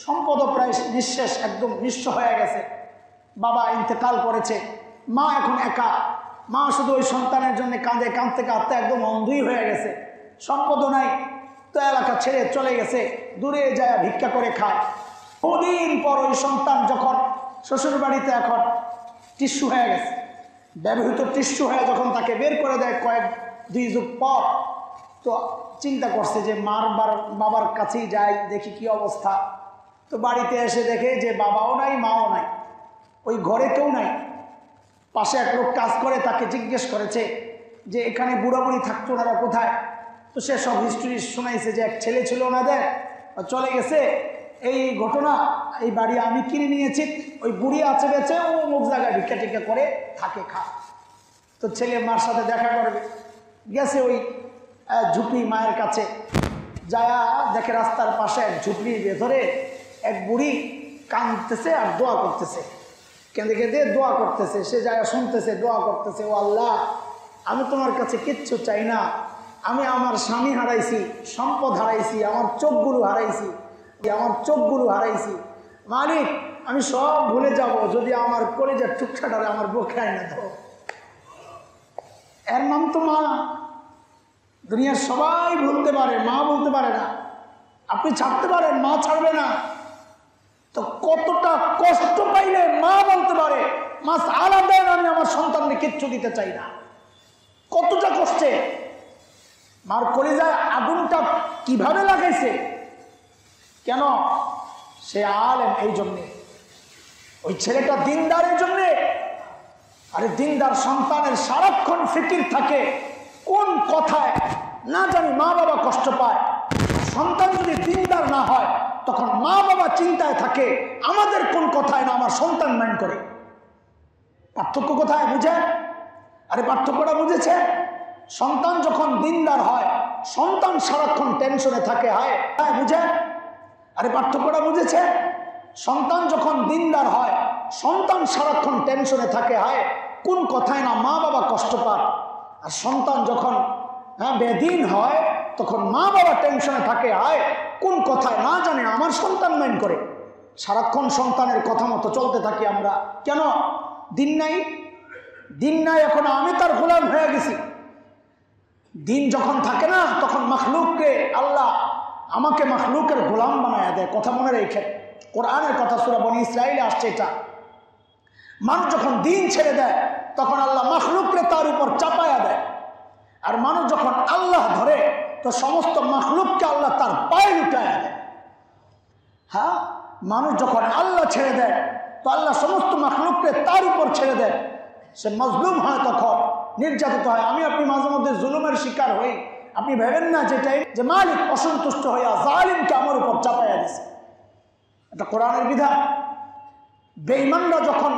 সম্পদও প্রায় নিঃশেষ, একদম নিঃস্ব হয়ে গেছে। বাবা ইন্তেকাল করেছে, মা এখন একা। মা শুধু ওই সন্তানের জন্য কাঁদতে একদম অন্ধই হয়ে গেছে। সম্পদও নাই, তো এলাকা ছেড়ে চলে গেছে, দূরে যায় ভিক্ষা করে খায়। বহুদিন পর ওই সন্তান যখন শ্বশুর বাড়িতে এখন টিস্যু হয়ে গেছে, ব্যবহৃত টিস্যু হয়ে যখন তাকে বের করে দেয় দুই যুগ পর, তো চিন্তা করছে যে বাবার কাছেই যাই, দেখি কি অবস্থা। তো বাড়িতে এসে দেখে যে বাবাও নাই, মাও নাই, ওই ঘরে কেউ নাই। পাশে এক লোক কাজ করে, তাকে জিজ্ঞেস করেছে যে এখানে বুড়া বুড়ি থাকতো, ওনারা কোথায়? তো সে সব হিস্ট্রি শোনাইছে যে এক ছেলে ছিল ওনাদের, চলে গেছে, এই ঘটনা, এই বাড়ি আমি কিনে নিয়েছি, ওই বুড়ি আছে বেঁচে, ও মুখ জায়গায় ভিক্ষা টিক্ষা করে থাকে, তো ছেলে মার সাথে দেখা করবে গেছে ওই ঝুপড়ি মায়ের কাছে, যায়া দেখে রাস্তার পাশে এক ঝুপড়ির ভেতরে এক বুড়ি কাঁদতেছে আর দোয়া করতেছে, কেঁদে দোয়া করতেছে। সে যায় শুনতেছে, দোয়া করতেছে, ও আল্লাহ, আমি তোমার কাছে কিচ্ছু চাই না, আমি আমার স্বামী হারাইছি, সম্পদ হারাইছি, আমার চোখগুলো হারাইছি, মালিক আমি সব ভুলে যাব যদি আমার কলেজের টুকটারে আমার বুকে আইনা দাও। এর নাম তো মা। দুনিয়ার সবাই ভুলতে পারে, মা বলতে পারে না। আপনি ছাড়তে পারেন, মা ছাড়বে না। তো কতটা কষ্ট পাইলে মা বলতে পারে মাসআলা দেন, আমি আমার সন্তানকে কিচ্ছু দিতে চাই না। কতটা কষ্টে মার কলিজায় আগুনটা কিভাবে লাগাইছে, কেন? সে আলেম, এই জন্যে। ওই ছেলেটা দিনদারের জন্যে। আরে দিনদার সন্তানের সারাক্ষণ ফিকির থাকে কোন কথায় না জানি মা বাবা কষ্ট পায়। সন্তান যদি দিনদার না হয় তখন মা বাবা চিন্তায় থাকে আমাদের কোন কথায় না আমার সন্তান মাইন্ড করে। পার্থক্য কোথায় বুঝে? আরে পার্থক্যটা বুঝেছে? সন্তান যখন দিনদার হয় সন্তান সারাক্ষণ টেনশনে থাকে। হায় বুঝে? আরে পার্থক্যটা বুঝেছে? সন্তান যখন দিনদার হয় সন্তান সারাক্ষণ টেনশনে থাকে। হায় কোন কথায় না মা বাবা কষ্ট পায়। আর সন্তান যখন বেদিন হয় তখন মা বাবা টেনশনে থাকে। হায় কোন কথায় না জানে আমার সন্তান মাইন্ড করে। সারাক্ষণ সন্তানের কথা মতো চলতে থাকি আমরা। কেন? দিন নাই, দিন নাই, এখন আমি তার গোলাম হয়ে গেছি। দিন যখন থাকে না তখন মখলুককে আল্লাহ আমাকে মখলুকের গোলাম বানায় দেয়। কথা মনে রেখে, কোরআনের কথা সূরা বনী ইসরাঈলে আসছে এটা। মানুষ যখন দিন ছেড়ে দেয় তখন আল্লাহ মখলুককে তার উপর চাপায়া দেয়। আর মানুষ যখন আল্লাহ ধরে তো সমস্ত মখলুককে আল্লাহ তার পায়ে লুটায়া দেয়। হ্যাঁ, মানুষ যখন আল্লাহ ছেড়ে দেয় তো আল্লাহ সমস্ত মখলুককে তার উপর ছেড়ে দেয়। সে মজলুম হয়, তখন নির্যাতিত হয়। আমি আপনি মাঝে মধ্যে জুলুমের শিকার হই। আপনি ভেবেন না যেটাই যে মালিক অসন্তুষ্ট হইয়া জালিমকে আমার উপর চাপাইয়া দিছে। এটা কোরআনের বিধান। বেঈমানরা যখন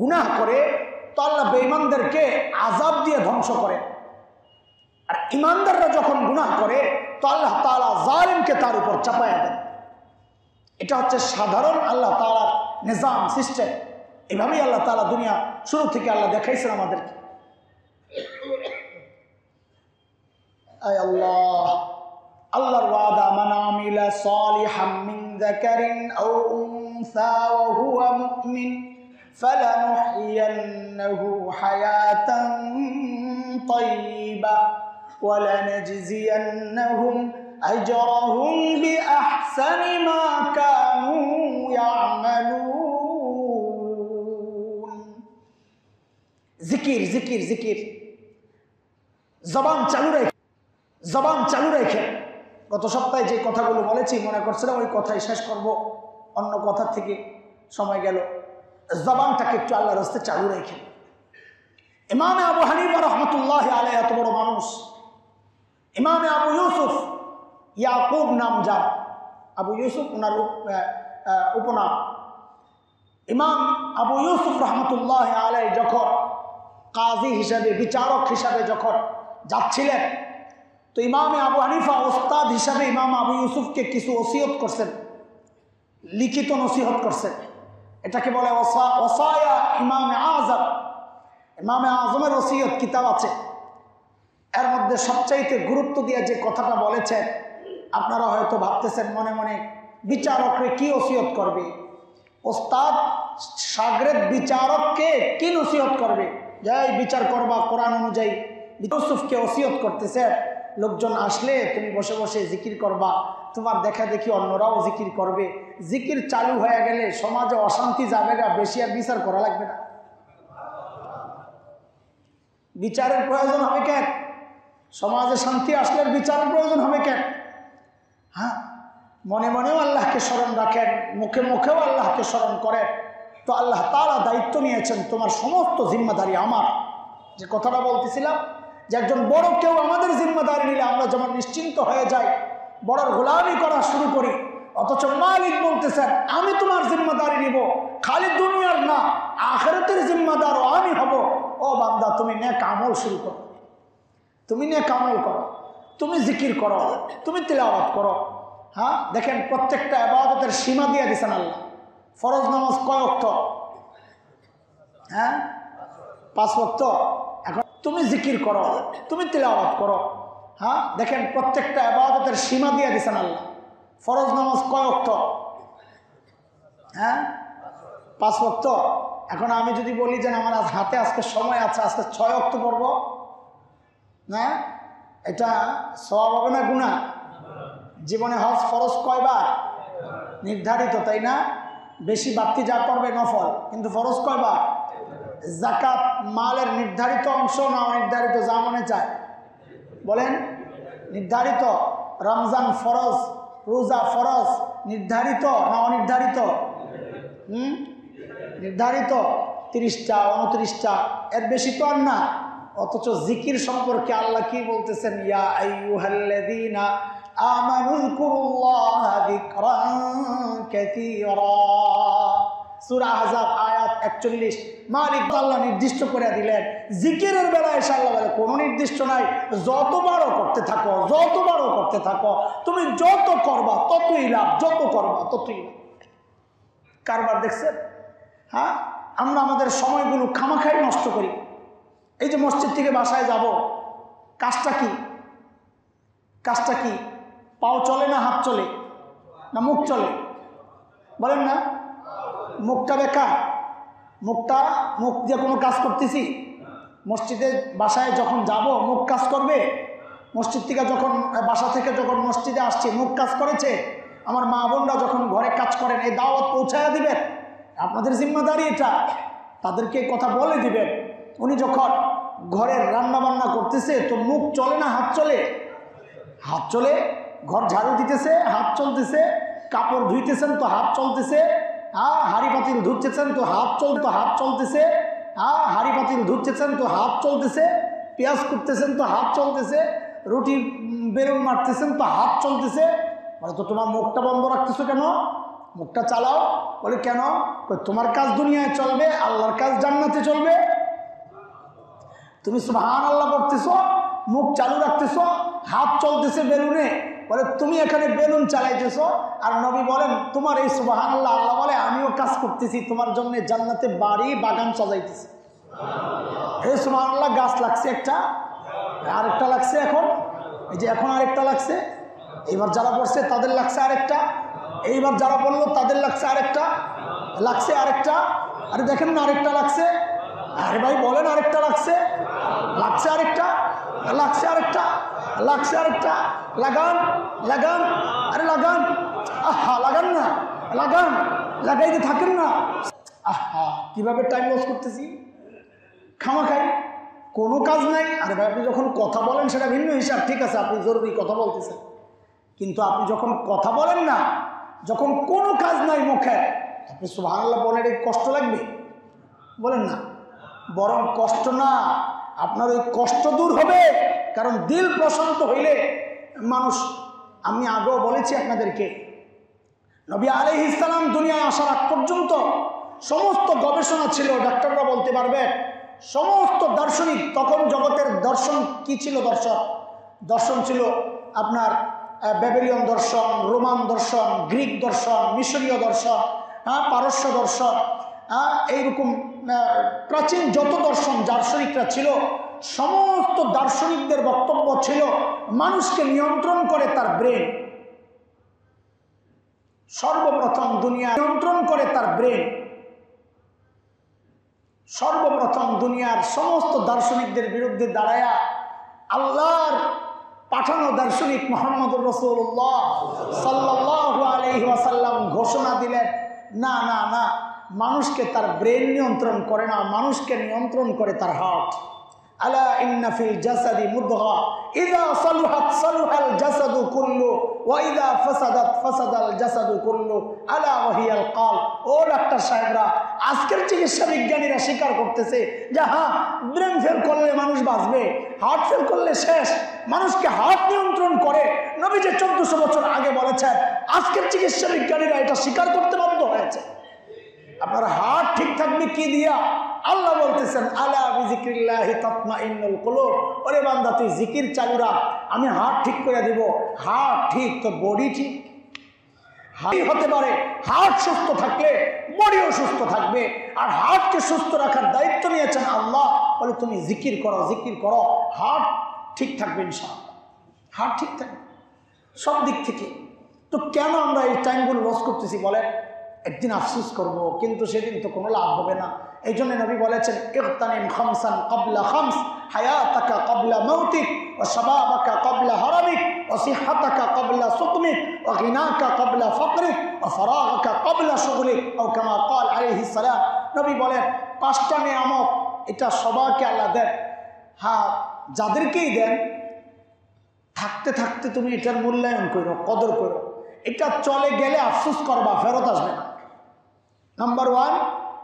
গুনাহ করে তো আল্লাহ বেঈমানদেরকে আযাব দিয়ে ধ্বংস করে। আর ইমানদাররা যখন গুনাহ করে তো আল্লাহ তাআলা জালিমকে তার উপর চাপাইয়া দেন। এটা হচ্ছে সাধারণ আল্লাহ তাআলার নিজাম, সিস্টেম। এভাবেই আল্লাহ তাআলা দুনিয়া শুরু থেকে আল্লাহ দেখাইছেন আমাদেরকে। আয় আল্লাহ, আল্লাহর ওয়াদা, মান আমিলা সালিহাম মিন যাকারিন আও উনসা ওয়া হুয়া মুমিন ফালানুহইয়ান্নাহু হায়াতান তাইয়্যিবা ওয়া লানাজজিয়ান্নাহুম আজরাহুম বিআহসানি মা কানু ইয়ামালুন। জিকির জিকির জিকির, জবান চালু রেখে, জবান চালু রেখে। গত সপ্তাহে যে কথাগুলো বলেছি মনে করছিলাম ওই কথাই শেষ করব, অন্য কথা থেকে সময় গেল। জবানটাকে একটু আল্লাহর রাস্তায় চালু রেখে। ইমামে আবু হানিফা রহমতুল্লাহ আলাইহি এত বড় মানুষ। ইমামে আবু ইউসুফ, ইয়াকুব নাম যার, আবু ইউসুফ ওনার উপনাম। ইমাম আবু ইউসুফ রহমতুল্লাহ আলাইহি যখন কাজী হিসাবে, বিচারক হিসাবে যখন যাচ্ছিলেন তো ইমামে আবু হানিফা ওস্তাদ হিসাবে ইমাম আবু ইউসুফকে কিছু ওসিয়ত করছেন, লিখিত নসিহত করছেন। এটাকে বলে ওসায়া ইমামে আজম। ইমামে আজমের ওসিয়ত কিতাব আছে। এর মধ্যে সবচাইতে গুরুত্ব দিয়ে যে কথাটা বলেছেন, আপনারা হয়তো ভাবতেছেন মনে মনে বিচারকরে কি ওসিয়ত করবে, ওস্তাদ শাগরেদ বিচারককে কি নসিহত করবে, যাই বিচার করবা কোরআন অনুযায়ী। ইউসুফকে ওসিয়ত করতেছে, লোকজন আসলে তুমি বসে বসে জিকির করবা, তোমার দেখা দেখি অন্যরাও জিকির করবে। জিকির চালু হয়ে গেলে সমাজে অশান্তি যাবে না, বেশি আর বিচার করা লাগবে না। বিচারের প্রয়োজন হবে কেন? সমাজে শান্তি আসলে বিচারের প্রয়োজন হবে কেন? হ্যাঁ, মনে মনেও আল্লাহকে স্মরণ রাখেন, মুখে মুখেও আল্লাহকে স্মরণ করেন, তো আল্লাহ তাআলা দায়িত্ব নিয়েছেন তোমার সমস্ত জিম্মাদারি আমার। যে কথাটা বলতেছিলাম যে একজন বড় কেউ আমাদের জিম্মাদারি নিলে আমরা যেমন নিশ্চিন্ত হয়ে যাই, বড়র গোলামি করা শুরু করি, অথচ মালিক বলতেছেন আমি তোমার জিম্মাদারি নিব, খালি দুনিয়ার না আখিরাতের জিম্মাদারও আমি হব। ও বান্দা, তুমি নেক আমল শুরু করো, তুমি নেক আমল করো, তুমি জিকির করো, তুমি তিলাওয়াত করো। হ্যাঁ, দেখেন প্রত্যেকটা ইবাদতের সীমা দিয়ে দিয়েছেন আল্লাহ। ফরজ নামাজ কয় ওয়াক্ত? হ্যাঁ, 5 ওয়াক্ত। এখন তুমি জিকির করো, তুমি তিলাওয়াত করো। হ্যাঁ, দেখেন প্রত্যেকটা ইবাদতের সীমা দিয়ে দিয়েছেন আল্লাহ। ফরজ নামাজ কয় ওয়াক্ত? হ্যাঁ, 5 ওয়াক্ত। এখন আমি যদি বলি যে আমার হাতে আজকে সময় আছে, আজকে 6 ওয়াক্ত পড়ব, না এটা সওয়াব হবে না গুনাহ? জীবনে হজ ফরজ কয়বার? নির্ধারিত, তাই না? বেশি বাড়তি যা করবে নফল, কিন্তু ফরজ কয়বার? যাকাত মালের নির্ধারিত অংশ না অনির্ধারিত, যা মনে চায় বলেন? নির্ধারিত। রমজান ফরজ, রোজা ফরজ, নির্ধারিত না অনির্ধারিত? নির্ধারিত। 30টা 29টা, এর বেশি তো আর না। অথচ জিকির সম্পর্কে আল্লাহ কি বলতেছেন, ইয়া আইয়ুহাল্লাযীনা আমানুযকুরুল্লাহা যিকরান কাসীরা। সূরা আহজাব আয়াত 41। মালিক আল্লাহ নির্দিষ্ট করে দিলেন। জিকিরের বেলায় এসে আল্লাহ বলে কোনো নির্দিষ্ট নাই, যতবারও করতে থাকো, যতবারও করতে থাকো, তুমি যত করবা ততই লাভ, যত করবা ততই লাভ। কারবার দেখছেন? হ্যাঁ, আমরা আমাদের সময়গুলো খামাখাই নষ্ট করি। এই যে মসজিদ থেকে বাসায় যাব, কাজটা কি? কাজটা কি? পাও চলে না হাত চলে না মুখ চলে? বলেন না, মুখটা বেকার। মুখ দিয়ে কোনো কাজ করতেছি? মসজিদে বাসায় যখন যাব মুখ কাজ করবে? মসজিদ থেকে যখন বাসা থেকে যখন মসজিদে আসছি মুখ কাজ করেছে? আমার মা বোনরা যখন ঘরে কাজ করেন এই দাওয়াত পৌঁছায়া দিবেন, আপনাদের জিম্মাদারি এটা, তাদেরকে কথা বলে দিবেন। উনি যখন ঘরের রান্না বান্না করতেছে তো মুখ চলে না হাত চলে? হাত চলে। ঘর ঝাড়ু দিতেছে হাত চলতেছে, কাপড় ধুইতেছেন তো হাত চলতেছে, হাঁড়ি পাতিল ধুচ্ছেন তো হাত চলতেছে, হাঁড়ি পাতিল ধুচ্ছেন তো হাত চলতেছে, পেঁয়াজ কুটতেছেন তো হাত চলতেছে, রুটি বেলুন মারতেছেন তো হাত চলতেছে। বলে তো তোমার মুখটা বন্ধ রাখতেছো কেন? মুখটা চালাও। বলে কেন? তোমার কাজ দুনিয়ায় চলবে, আল্লাহর কাজ জান্নাতে চলবে। তুমি সুবহানাল্লাহ পড়তেছো, মুখ চালু রাখতেছো, হাত চলতেছে বেলুনে। বলে তুমি এখানে বেলুন চালাইতেছো, আর নবী বলেন তোমার এই সুবহানাল্লাহ, আল্লাহ বলে আমিও কাজ করতেছি তোমার জন্য, জান্নাতে বাড়ি বাগান সাজাইতেছি। এই সুবহানাল্লাহ গাছ লাগছে একটা, আরেকটা লাগছে এখন, এই যে এখন আরেকটা লাগছে, এইবার যারা পড়ছে তাদের লাগছে আরেকটা, এইবার যারা পড়লো তাদের লাগছে আরেকটা, লাগছে আরেকটা, আরে দেখেন না আরেকটা লাগছে, আরে ভাই বলেন আরেকটা লাগছে, লাগছে আরেকটা, লাগছে আরেকটা, লাগছে আরেকটা, লাগান লাগান, আরে লাগান, আহা লাগান না, লাগান, লাগাইতে থাকেন না। আহা কিভাবে টাইম লস করতেছি খামাখাই, কোনো কাজ নাই। আরে ভাই আপনি যখন কথা বলেন সেটা ভিন্ন হিসাব, ঠিক আছে আপনি জরুরি কথা বলতেছেন, কিন্তু আপনি যখন কথা বলেন না, যখন কোনো কাজ নাই মুখে, আপনি সুবহানাল্লাহ বলেন কষ্ট লাগবে? বলেন না, বরং কষ্ট না, আপনার ওই কষ্ট দূর হবে। কারণ দিল প্রশান্ত হইলে মানুষ, আমি আগেও বলেছি আপনাদেরকে, নবী আলাইহিস সালাম দুনিয়ায় আসার আগ পর্যন্ত সমস্ত গবেষণা ছিল, ডাক্তাররা বলতে পারবে, সমস্ত দার্শনিক, তখন জগতের দর্শন কি ছিল? দর্শন ছিল আপনার ব্যাবিলিয়ন দর্শন, রোমান দর্শন, গ্রিক দর্শন, মিশরীয় দর্শন, পারস্য দর্শন, এইরকম প্রাচীন যত দর্শন দার্শনিকরা ছিল, সমস্ত দার্শনিকদের বক্তব্য ছিল মানুষকে নিয়ন্ত্রণ করে তার ব্রেন। সর্বপ্রথম দুনিয়া নিয়ন্ত্রণ করে তার ব্রেন। সর্বপ্রথম দুনিয়ার সমস্ত দার্শনিকদের বিরুদ্ধে দাঁড়ায়া আল্লাহর পাঠানো দার্শনিক মুহাম্মদুর রাসূলুল্লাহ সাল্লাল্লাহু আলাইহি ওয়াসাল্লাম ঘোষণা দিলেন, না না না, মানুষকে তার ব্রেন নিয়ন্ত্রণ করে না, মানুষকে নিয়ন্ত্রণ করে তার হার্ট। আলা ইন্না ফিল জাসাদি মুদগা ইযা সালুহাত সালুহাল জাসাদু কুল্লু ওয়া ইযা ফাসাদাত ফাসাদাল জাসাদু কুল্লু আলা ওয়া হিয়াল কাল। ও ডাক্তার সাহেবরা, আজকের চিকিৎসা বিজ্ঞানীরা স্বীকার করতেছে যে হ্যাঁ, ব্রেন ফেল করলে মানুষ বাঁচবে, হার্ট ফেল করলে শেষ। মানুষকে হার্ট নিয়ন্ত্রণ করে নবী যে 1400 বছর আগে বলেছেন, আজকের চিকিৎসা বিজ্ঞানীরা এটা স্বীকার করতে বাধ্য হয়েছে। আপনার হার্ট ঠিক থাকবে কি দিয়া? আল্লাহ বলতেছেন আলা বিযিক্রিল্লাহি তাতমাইন্নুল কুলুব। ওরে বান্দা তুই জিকির চালু রাখ, আমি হার্ট ঠিক করে দিব। হার্ট ঠিক তো বডি ঠিক হতে পারে। হার্ট সুস্থ থাকলে বডিও সুস্থ থাকবে। আর হার্টকে সুস্থ রাখার দায়িত্ব নিয়েছেন আল্লাহ, বলে তুমি জিকির করো, জিকির করো, হার্ট ঠিক থাকবে ইনশাআল্লাহ। হার্ট ঠিক থাকবে সব দিক থেকে। তো কেন আমরা এই টাইমগুলো লস করতেছি বলেন? একদিন আফসোস করব, কিন্তু সেদিন তো কোনো লাভ হবে না। এই জন্য নবী বলেছেন ইগতানিম খামসান ক্বাবলা খামস, হায়াতাকা ক্বাবলা মাউতিক, ওয়া শাবাবাকা ক্বাবলা হারামিক, ওয়া সিহহাতাকা ক্বাবলা সুকমিক, ওয়া গিনাকা ক্বাবলা ফাকরিক, ওয়া ফারাগাকা ক্বাবলা শুগলিক, আও কামা ক্বাল আলাইহিস সালাম। নবী বলেন 5টা নিয়ামত, এটা সবাইকে আল্লাহ দেন। হ্যাঁ, যাদেরকেই দেন থাকতে থাকতে তুমি এটার মূল্যায়ন করো, কদর করো। এটা চলে গেলে আফসোস করবা, ফেরত আসবে না। নাম্বার 1,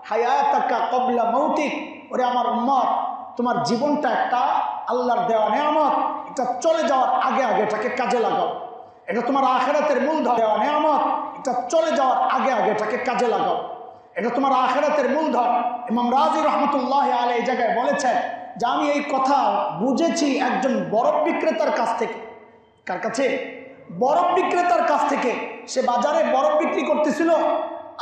হায়াতাকা ক্বাবলা মাউতিক। ওরে আমার উম্মত, তোমার জীবনটা একটা আল্লাহর দেওয়া নেয়ামত, এটা চলে যাওয়ার আগে আগে এটাকে কাজে লাগাও। এটা তোমার আখিরাতের মূলধন, দেওয়া নেয়ামত, এটা চলে যাওয়ার আগে আগে এটাকে কাজে লাগাও। এটা তোমার আখিরাতের মূলধন। ইমাম রাজি রহমতুল্লাহ আলাইহি এই জায়গায় বলেছেন যে আমি এই কথা বুঝেছি একজন বরফ বিক্রেতার কাছ থেকে। কার কাছে? বরফ বিক্রেতার কাছ থেকে। সে বাজারে বরফ বিক্রি করতেছিল,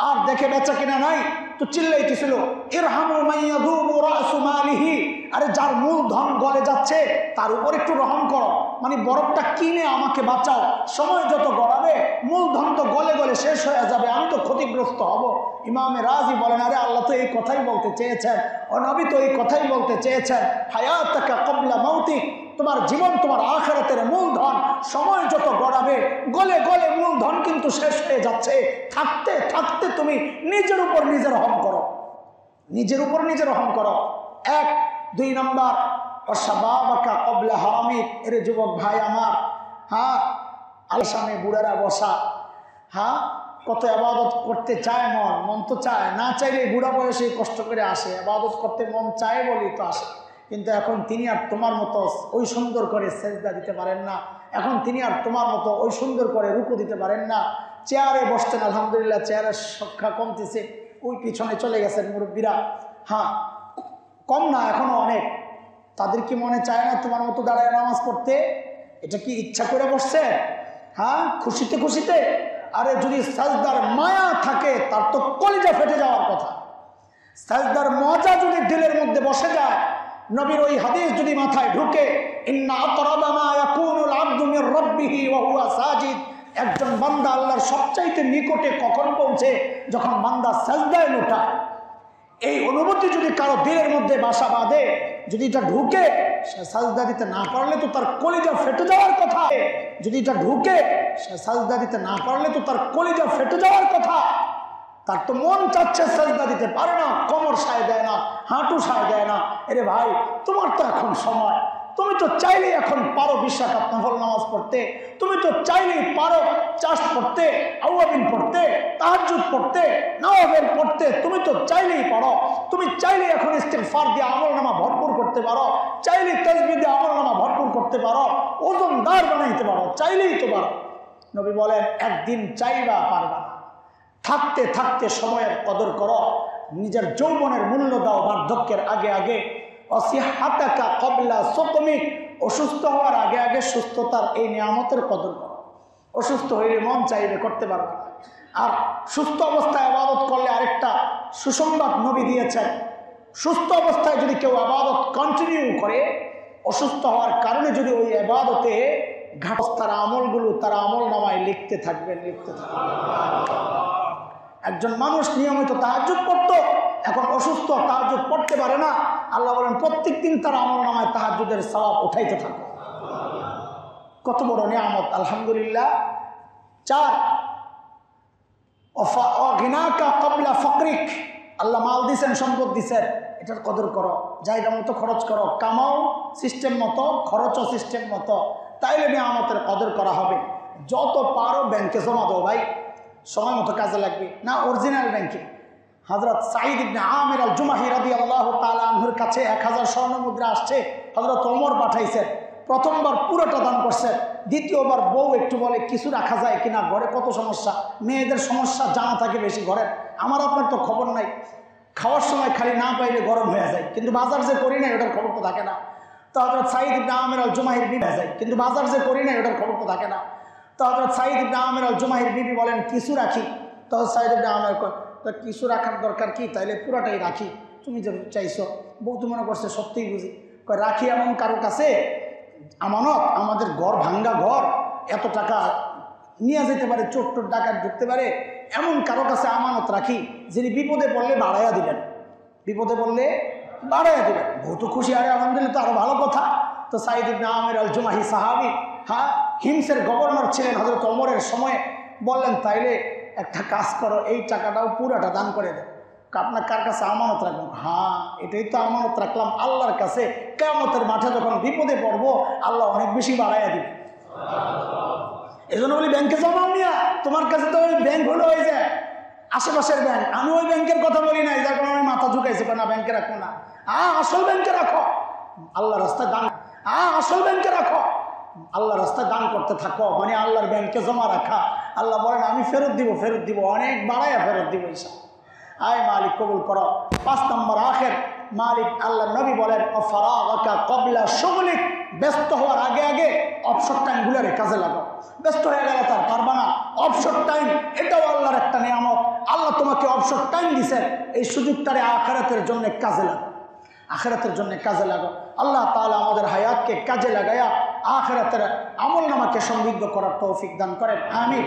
আর দেখে বেচা কিনা নাই, তো চিল্লাইতেছিল ইরহামু মাইয়াযুমু রাসু মালিহি, আরে যার মূলধন গলে যাচ্ছে তার উপর একটু রহম করো, মানে বরফটা কিনে আমাকে বাঁচাও। সময় যত গড়াবে মূলধন তো গলে গলে শেষ হয়ে যাবে, আমি তো ক্ষতিগ্রস্ত হব। ইমামে রাজি বলেন আরে আল্লাহ তো এই কথাই বলতে চেয়েছেন, ও নবী তো এই কথাই বলতে চেয়েছেন, হায়াতাকা ক্বাবলা মাউতিক, তোমার জীবন তোমার আখিরাতের মূলধন, সময় যত গড়াবে গলে গলে মূলধন কিন্তু শেষ হয়ে যাচ্ছে। থাকতে থাকতে তুমি নিজের উপর নিজে রহম করো, নিজের উপর নিজে রহম করো। 1 2 নম্বর ওয়াশাবাবাকা ক্বাবলা হারামিক, এরে যুবক ভাই আমার, হ্যাঁ আলসামে বুড়ারা বসা, হ্যাঁ কত ইবাদত করতে চায়, মন তো চায়, না চাইলে বুড়া বয়সে কষ্ট করে আসে, ইবাদত করতে মন চায় বলেই তো আসে। কিন্তু এখন তিনি আর তোমার মতো ওই সুন্দর করে সেজদা দিতে পারেন না, এখন তিনি আর তোমার মতো ওই সুন্দর করে রুকু দিতে পারেন না। চেয়ারে বসতেন, আলহামদুলিল্লাহ চেয়ারের সংখ্যা কমতেছে, ওই পিছনে চলে গেছেন মুরব্বীরা, হ্যাঁ কম না এখনো অনেক। তাদের কি মনে চায় না তোমার মতো দাঁড়ায় নামাজ পড়তে? এটা কি ইচ্ছা করে বসছে? হ্যাঁ খুশিতে খুশিতে? আরে যদি সাজদার মায়া থাকে তার তো কলিজা ফেটে যাওয়ার কথা। সাজদার মজা যদি দিলের মধ্যে বসে যায়, নবীর ওই হাদিস যদি মাথায় ঢুকে, ইন্না আকরাবা মা ইয়াকুনুল আবদু মির রাব্বিহি ওয়া হুয়া সাজিদ, একজন বান্দা আল্লাহর সবচাইতে নিকটে কখন পৌঁছে? যখন বান্দা সাজদায় লোটায়। এই অনুভূতি যদি কারো দিলের মধ্যে বাসা বাঁধে, যদি এটা ঢুকে, সে সাজদা দিতে না পারলে তো তার কলিজা ফেটে যাওয়ার কথা। যদি এটা ঢুকে, সে সাজদা দিতে না পারলে তো তার কলিজা ফেটে যাওয়ার কথা। তার তো মন চাচ্ছে সাজদা দিতে পারে না, কোমর সায় দেয় না, হাঁটু সায় দেয় না। এরে ভাই তোমার তো এখন সময়, তুমি তো চাইলেই এখন পারো 20 রাকাত নফল নামাজ পড়তে, তুমি তো চাইলেই পারো চাষ পড়তে, আওয়াবিন পড়তে, তাহাজ্জুদ পড়তে, নওয়াফিল পড়তে, তুমি তো চাইলেই পারো। তুমি চাইলেই এখন ইস্তিগফার দিয়ে আমলনামা ভরপুর করতে পারো, চাইলেই তাসবিহ দিয়ে আমলনামা ভরপুর করতে পারো, ওজনদার বানাইতে পারো, চাইলেই তো পারো। নবী বলেন একদিন চাইবা পারবা না। থাকতে থাকতে সময়ের কদর করো, নিজের যৌবনের মূল্য দাও বার্ধক্যের আগে আগে। অসিহাতাকা ক্বাবলা সুকমিক, অসুস্থ হওয়ার আগে আগে সুস্থতার এই নিয়ামতের কদর করো। অসুস্থ হইলে মন চাইবে করতে পারবে না, আর সুস্থ অবস্থায় ইবাদত করলে আরেকটা সুসংবাদ নবী দিয়েছেন, সুস্থ অবস্থায় যদি কেউ ইবাদত কন্টিনিউ করে, অসুস্থ হওয়ার কারণে যদি ওই ইবাদতে ঘাটস্থার আমলগুলো তার আমল নামায় লিখতে থাকবে। একজন মানুষ নিয়মিত তাহাজ্জুদ পড়তো, এখন অসুস্থ, তাহাজ্জুদ পড়তে পারে না, আল্লাহ বলেন প্রত্যেক দিন তার আমলনামায় তাহাজ্জুদের সওয়াব উঠাইতে থাকো। কত বড় নিয়ামত, আলহামদুলিল্লাহ। 4 অগিনাকা ক্বাবলা ফাকরিক, আল্লাহ মাল দিছেন, সম্পদ দিছেন, এটার কদর করো, জায়গা মতো খরচ করো, কামাও সিস্টেম মতো, খরচও সিস্টেম মতো, তাইলে নিয়ামতের কদর করা হবে। যত পারো ব্যাংকে জমা দাও ভাই, সময় মতো কাজে লাগবে না, অরিজিনাল ব্যাংকে। হযরত সাঈদ ইবনে আমির আল জুমাহি রাদিয়াল্লাহু তাআলা আনহুর কাছে 1000 স্বর্ণ মুদ্রা আসছে, হযরত ওমর পাঠাইছেন। প্রথমবার পুরোটা দান করছেন, দ্বিতীয়বার বউ একটু বলে কিছু রাখা যায় কিনা, ঘরে কত সমস্যা, মেয়েদের সমস্যা জানা থাকে বেশি ঘরে, আমার আপনার তো খবর নাই, খাওয়ার সময় খালি না পাইলে গরম হয়ে যায়, কিন্তু বাজার যে করি না ওটার খবর তো থাকে না। তো হযরত সাঈদ ইবনে আমির আল জুমাহির বিবি হয়ে যায়, কিন্তু বাজার যে করি না ওটার খবর তো থাকে না। তো হযরত সাঈদ ইবনে আমির আল জুমাহির বিবি বলেন কিছু রাখি। তো সাঈদ ইবনে আমির তো কিছু রাখার দরকার কি, তাইলে পুরাটাই রাখি, তুমি যে চাইছো। বউ তো মনে করছে সত্যিই বুঝি, রাখি এমন কারো কাছে আমানত, আমাদের ঘর ভাঙ্গা ঘর, এত টাকা নিয়ে যেতে পারে, চোর টোর ডাকাত ঢুকতে পারে, এমন কারো কাছে আমানত রাখি যিনি বিপদে পড়লে বাড়াইয়া দিবেন, বিপদে পড়লে বাড়াইয়া দিবেন। বউ তো খুশি, আরে আলহামদুলিল্লাহ তো আরো ভালো কথা। তো সাঈদ ইবনে আমির আল জুমাহি সাহাবী, হ্যাঁ হিমসের গভর্নর ছিলেন হযরত ওমরের সময়ে, বললেন তাইলে একটা কাজ করো, এই টাকাটাও পুরাটা দান করে দেয়। আপনার কার কাছে আমানত রাখবেন? হ্যাঁ এটাই তো আমানত রাখলাম আল্লাহর কাছে, কিয়ামতের মাঠে যখন বিপদে পড়বো আল্লাহ অনেক বেশি বাড়াইয়া দিবে। এই জন্য বলি ব্যাংকে জমাও নিয়া, তোমার কাছে তো ওই ব্যাংক হলো ওই যে আশেপাশের ব্যাংক, আমি ওই ব্যাংকের কথা বলি নাই, যার কারণে আমি মাথা ঝুঁকাইছি, না ব্যাংকে রাখবো না, আসল ব্যাংকে রাখো। আল্লাহ রাস্তায় দান, আসল ব্যাংকে রাখো, আল্লাহ রাস্তায় দান করতে থাকো, মানে আল্লাহর ব্যাংকে জমা রাখা। আল্লাহ বলেন আমি ফেরত দিব, অনেক বাড়াইয়া ফেরত দিব ইনশাআল্লাহ। আয় মালিক কবুল করো। 5 নম্বর আখের মালিক আল্লাহ নবী বলেন ফারাগাকা ক্বাবলা শুগলিক, ব্যস্ত হওয়ার আগে আগে অবসর টাইমগুলোরে কাজে লাগাও। ব্যস্ত হয়ে গেলে তার পারবা না, অবসর টাইম এটাও আল্লাহর একটা নিয়ামত। আল্লাহ তোমাকে অবসর টাইম দিয়েছেন, এই সুযোগটারে আখিরাতের জন্য কাজে লাগাও, আখিরাতের জন্য কাজে লাগাও। আল্লাহ তাআলা আমাদের হায়াতকে কাজে লাগায়া আখিরাতের আমলনামাকে সমৃদ্ধ করার তৌফিক দান করেন, আমিন।